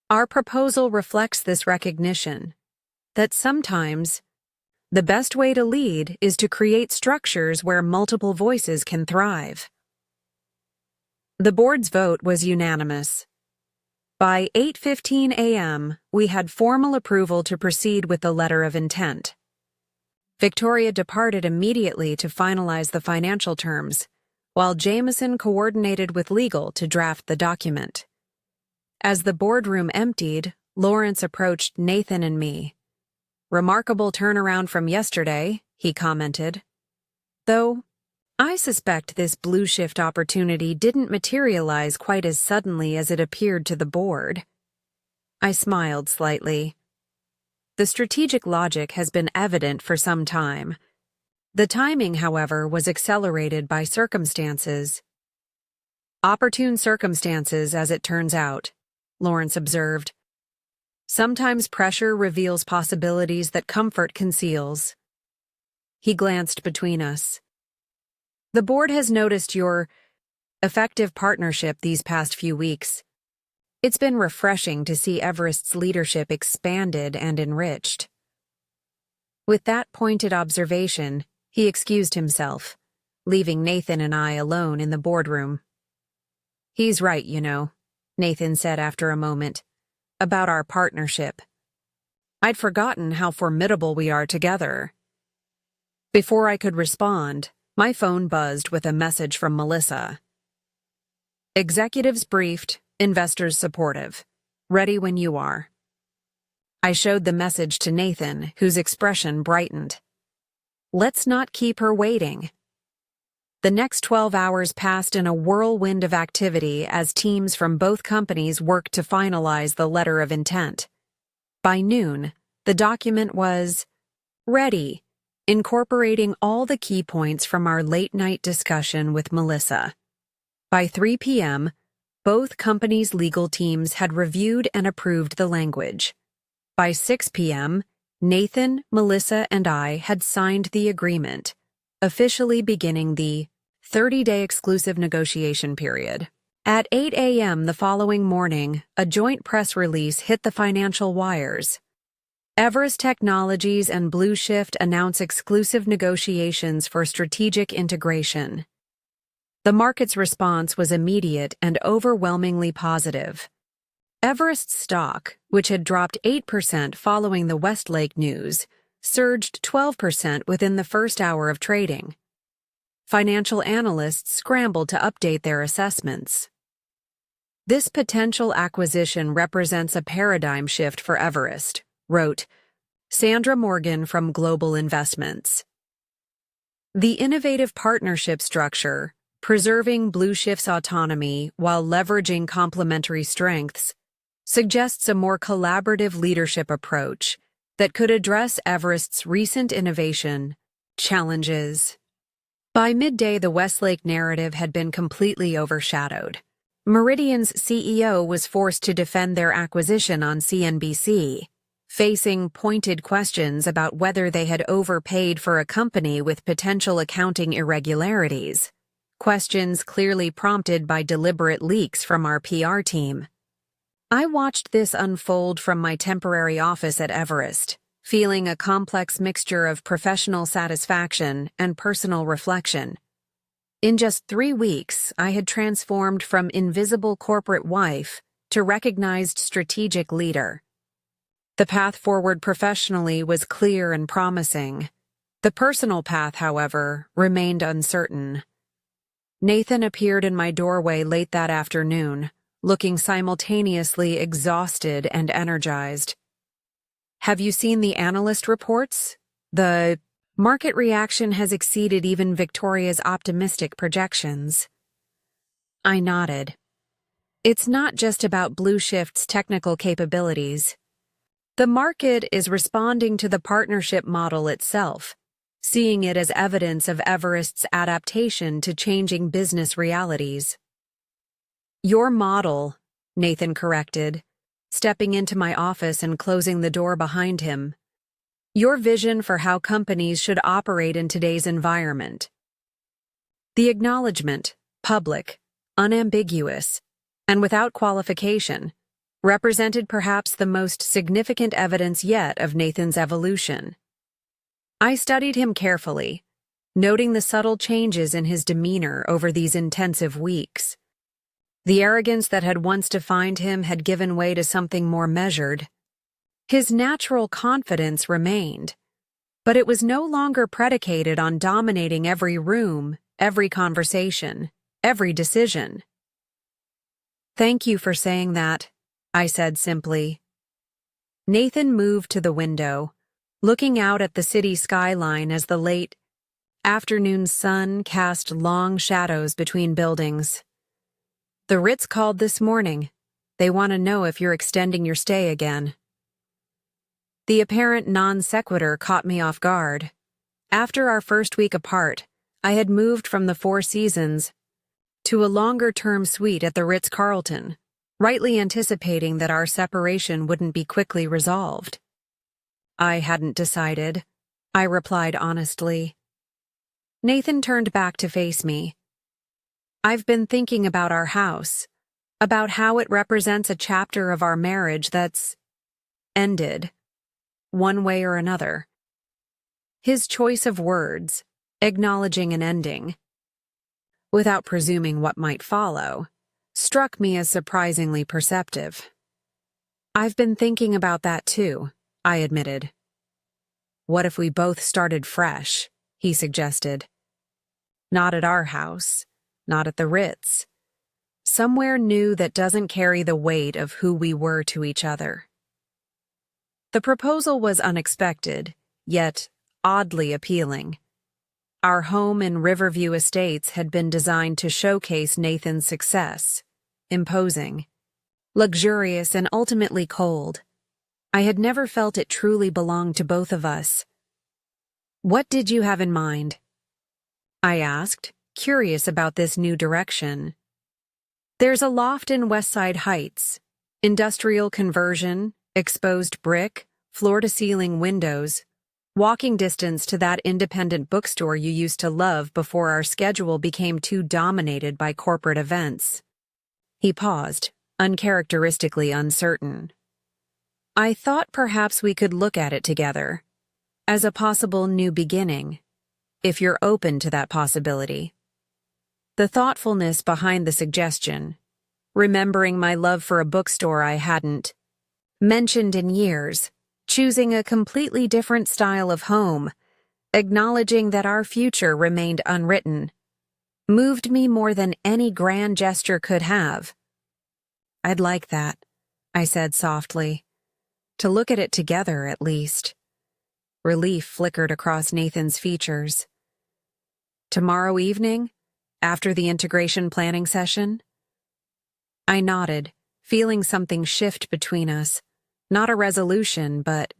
Our proposal reflects this recognition. that sometimes the best way to lead is to create structures where multiple voices can thrive. The board's vote was unanimous. By 8:15 a.m., we had formal approval to proceed with the letter of intent. Victoria departed immediately to finalize the financial terms, while Jameson coordinated with legal to draft the document. As the boardroom emptied, Lawrence approached Nathan and me. "Remarkable turnaround from yesterday," he commented. "Though, I suspect this blue shift opportunity didn't materialize quite as suddenly as it appeared to the board." I smiled slightly. The strategic logic has been evident for some time. The timing, however, was accelerated by circumstances. "Opportune circumstances, as it turns out," Lawrence observed. "Sometimes pressure reveals possibilities that comfort conceals." He glanced between us. "The board has noticed your effective partnership these past few weeks. It's been refreshing to see Everest's leadership expanded and enriched." With that pointed observation, he excused himself, leaving Nathan and I alone in the boardroom. "He's right, you know," Nathan said after a moment, "about our partnership. I'd forgotten how formidable we are together." Before I could respond, my phone buzzed with a message from Melissa. "Executives briefed, investors supportive. Ready when you are." I showed the message to Nathan, whose expression brightened. Let's not keep her waiting. The next 12 hours passed in a whirlwind of activity as teams from both companies worked to finalize the letter of intent. By noon, the document was ready, incorporating all the key points from our late-night discussion with Melissa. By 3 p.m., both companies' legal teams had reviewed and approved the language. By 6 p.m., Nathan, Melissa, and I had signed the agreement, officially beginning the 30-day exclusive negotiation period. At 8 a.m. the following morning, a joint press release hit the financial wires. Everest Technologies and Blue Shift announce exclusive negotiations for strategic integration. The market's response was immediate and overwhelmingly positive. Everest's stock, which had dropped 8% following the Westlake news, surged 12% within the first hour of trading. Financial analysts scrambled to update their assessments. "This potential acquisition represents a paradigm shift for Everest," wrote Sandra Morgan from Global Investments. The innovative partnership structure, preserving Blue Shift's autonomy while leveraging complementary strengths, suggests a more collaborative leadership approach that could address Everest's recent innovation challenges. By midday, the Westlake narrative had been completely overshadowed. Meridian's CEO was forced to defend their acquisition on CNBC, facing pointed questions about whether they had overpaid for a company with potential accounting irregularities, questions clearly prompted by deliberate leaks from our PR team. I watched this unfold from my temporary office at Everest, feeling a complex mixture of professional satisfaction and personal reflection. In just 3 weeks, I had transformed from invisible corporate wife to recognized strategic leader. The path forward professionally was clear and promising. The personal path, however, remained uncertain. Nathan appeared in my doorway late that afternoon, looking simultaneously exhausted and energized. "Have you seen the analyst reports? The market reaction has exceeded even Victoria's optimistic projections." I nodded. "It's not just about Blue Shift's technical capabilities. The market is responding to the partnership model itself, seeing it as evidence of Everest's adaptation to changing business realities." "Your model," Nathan corrected, stepping into my office and closing the door behind him. "Your vision for how companies should operate in today's environment." The acknowledgement, public, unambiguous, and without qualification, represented perhaps the most significant evidence yet of Nathan's evolution. I studied him carefully, noting the subtle changes in his demeanor over these intensive weeks. The arrogance that had once defined him had given way to something more measured. His natural confidence remained, but it was no longer predicated on dominating every room, every conversation, every decision. "Thank you for saying that," I said simply. Nathan moved to the window, looking out at the city skyline as the late afternoon sun cast long shadows between buildings. "The Ritz called this morning. They want to know if you're extending your stay again." The apparent non sequitur caught me off guard. After our first week apart, I had moved from the Four Seasons to a longer-term suite at the Ritz-Carlton, rightly anticipating that our separation wouldn't be quickly resolved. "I hadn't decided," I replied honestly. Nathan turned back to face me. "I've been thinking about our house, about how it represents a chapter of our marriage that's ended, one way or another." His choice of words, acknowledging an ending, without presuming what might follow, struck me as surprisingly perceptive. "I've been thinking about that too," I admitted. "What if we both started fresh?" he suggested. "Not at our house, not at the Ritz. Somewhere new that doesn't carry the weight of who we were to each other." The proposal was unexpected, yet oddly appealing. Our home in Riverview Estates had been designed to showcase Nathan's success, imposing, luxurious, and ultimately cold. I had never felt it truly belonged to both of us. "What did you have in mind?" I asked, curious about this new direction. "There's a loft in Westside Heights, industrial conversion, exposed brick, floor-to-ceiling windows, walking distance to that independent bookstore you used to love before our schedule became too dominated by corporate events." He paused, uncharacteristically uncertain. "I thought perhaps we could look at it together, as a possible new beginning, if you're open to that possibility." The thoughtfulness behind the suggestion, remembering my love for a bookstore I hadn't mentioned in years, choosing a completely different style of home, acknowledging that our future remained unwritten, moved me more than any grand gesture could have. "I'd like that," I said softly. "To look at it together, at least." Relief flickered across Nathan's features. "Tomorrow evening, after the integration planning session?" I nodded, feeling something shift between us. Not a resolution, but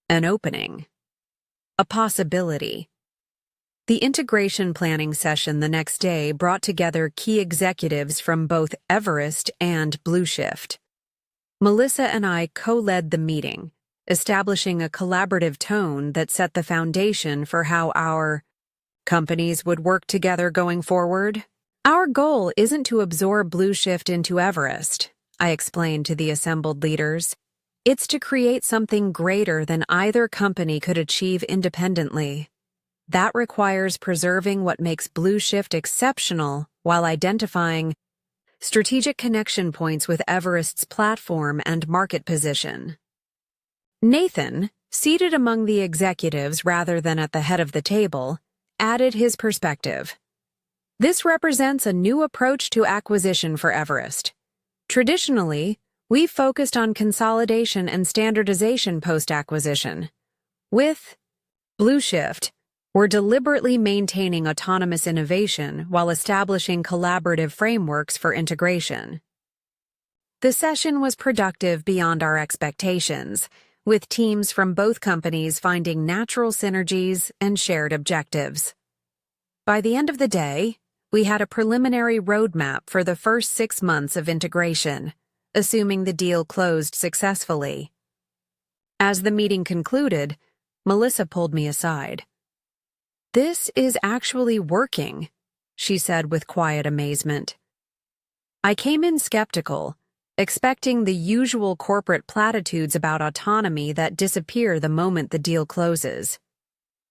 an opening. A possibility. The integration planning session the next day brought together key executives from both Everest and Blue Shift. Melissa and I co-led the meeting, establishing a collaborative tone that set the foundation for how our companies would work together going forward. "Our goal isn't to absorb Blue Shift into Everest," I explained to the assembled leaders. "It's to create something greater than either company could achieve independently. That requires preserving what makes Blue Shift exceptional while identifying strategic connection points with Everest's platform and market position." Nathan, seated among the executives rather than at the head of the table, added his perspective. "This represents a new approach to acquisition for Everest. Traditionally, we've focused on consolidation and standardization post-acquisition. With Blue Shift, we're deliberately maintaining autonomous innovation while establishing collaborative frameworks for integration." The session was productive beyond our expectations, with teams from both companies finding natural synergies and shared objectives. By the end of the day, we had a preliminary roadmap for the first 6 months of integration, assuming the deal closed successfully. As the meeting concluded, Melissa pulled me aside. "This is actually working," she said with quiet amazement. "I came in skeptical, expecting the usual corporate platitudes about autonomy that disappear the moment the deal closes.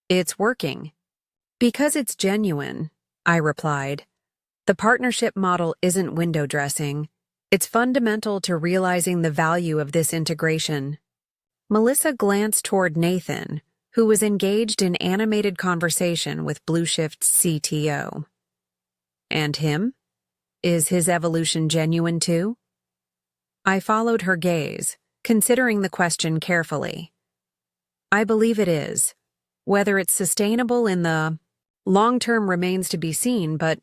It's working. Because it's genuine, I replied. The partnership model isn't window dressing. It's fundamental to realizing the value of this integration. Melissa glanced toward Nathan, who was engaged in animated conversation with Blue Shift's CTO. And him? Is his evolution genuine too? I followed her gaze, considering the question carefully. I believe it is. Whether it's sustainable in the long term remains to be seen, but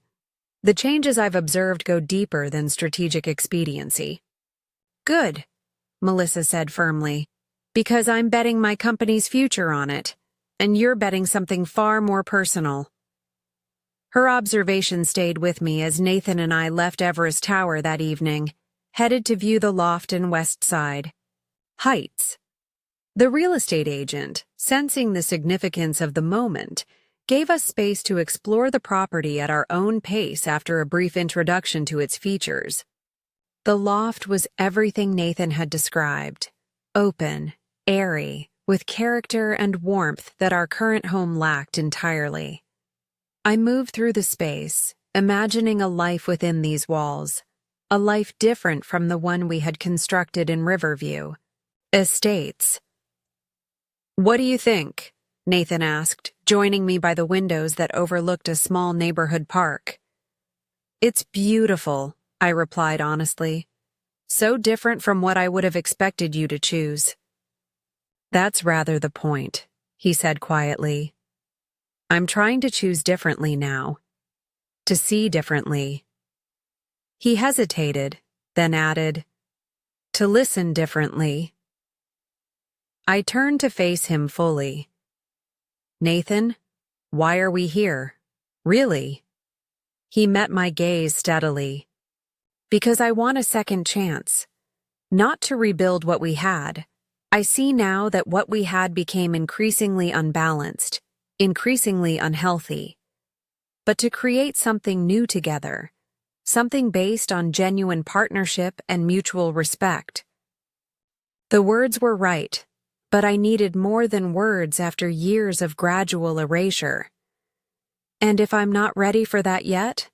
the changes I've observed go deeper than strategic expediency. Good, Melissa said firmly, because I'm betting my company's future on it, and you're betting something far more personal. Her observation stayed with me as Nathan and I left Everest Tower that evening, headed to view the loft in West Side Heights. The real estate agent, sensing the significance of the moment, gave us space to explore the property at our own pace after a brief introduction to its features. The loft was everything Nathan had described: open, airy, with character and warmth that our current home lacked entirely. I moved through the space, imagining a life within these walls, a life different from the one we had constructed in Riverview. Estates. What do you think? Nathan asked, joining me by the windows that overlooked a small neighborhood park. It's beautiful, I replied honestly. So different from what I would have expected you to choose. That's rather the point, he said quietly. I'm trying to choose differently now. To see differently. He hesitated, then added, to listen differently. I turned to face him fully. Nathan, why are we here? Really? He met my gaze steadily. Because I want a second chance. Not to rebuild what we had. I see now that what we had became increasingly unbalanced, increasingly unhealthy. But to create something new together. Something based on genuine partnership and mutual respect. The words were right. But I needed more than words after years of gradual erasure. And if I'm not ready for that yet,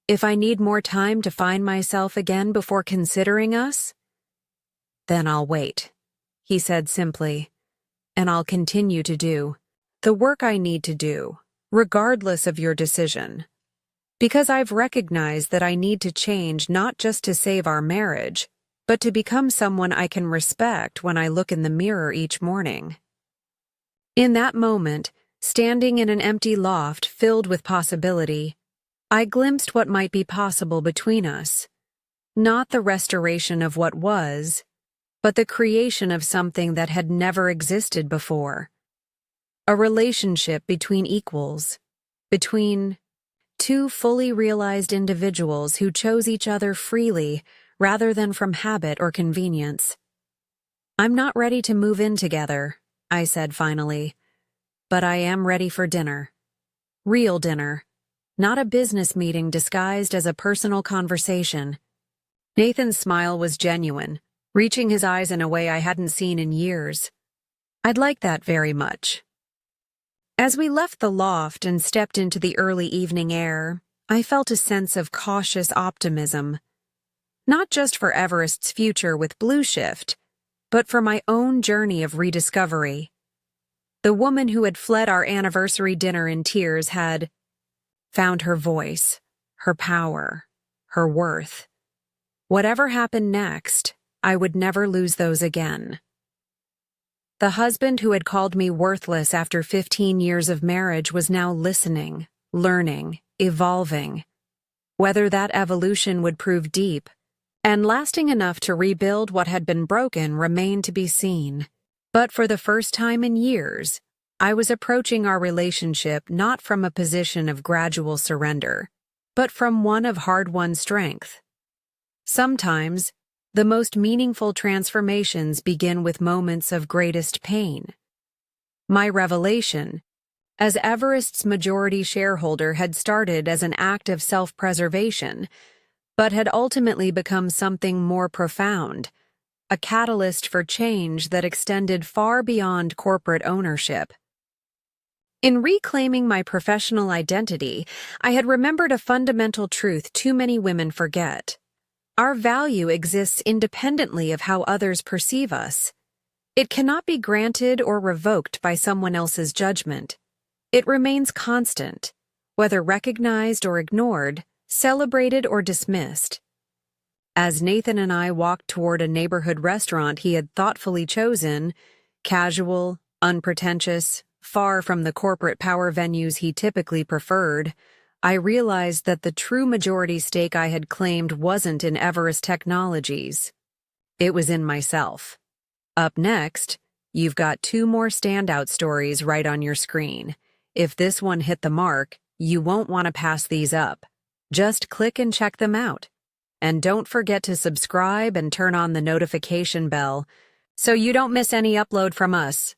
if I need more time to find myself again before considering us, then I'll wait, he said simply, and I'll continue to do the work I need to do, regardless of your decision. Because I've recognized that I need to change not just to save our marriage, but to become someone I can respect when I look in the mirror each morning. In that moment, standing in an empty loft filled with possibility, I glimpsed what might be possible between us. Not the restoration of what was, but the creation of something that had never existed before. A relationship between equals, between two fully realized individuals who chose each other freely rather than from habit or convenience. I'm not ready to move in together, I said finally, but I am ready for dinner. Real dinner, not a business meeting disguised as a personal conversation. Nathan's smile was genuine, reaching his eyes in a way I hadn't seen in years. I'd like that very much. As we left the loft and stepped into the early evening air, I felt a sense of cautious optimism. Not just for Everest's future with Blue Shift, but for my own journey of rediscovery. The woman who had fled our anniversary dinner in tears had found her voice, her power, her worth. Whatever happened next, I would never lose those again. The husband who had called me worthless after 15 years of marriage was now listening, learning, evolving. Whether that evolution would prove deep and lasting enough to rebuild what had been broken remained to be seen. But for the first time in years, I was approaching our relationship not from a position of gradual surrender, but from one of hard-won strength. Sometimes, the most meaningful transformations begin with moments of greatest pain. My revelation, as Everest's majority shareholder, had started as an act of self-preservation, but had ultimately become something more profound, a catalyst for change that extended far beyond corporate ownership. In reclaiming my professional identity, I had remembered a fundamental truth too many women forget. Our value exists independently of how others perceive us. It cannot be granted or revoked by someone else's judgment. It remains constant, whether recognized or ignored, celebrated or dismissed. As Nathan and I walked toward a neighborhood restaurant he had thoughtfully chosen, casual, unpretentious, far from the corporate power venues he typically preferred, I realized that the true majority stake I had claimed wasn't in Everest Technologies. It was in myself. Up next, you've got 2 more standout stories right on your screen. If this one hit the mark, you won't want to pass these up. Just click and check them out. And don't forget to subscribe and turn on the notification bell so you don't miss any upload from us.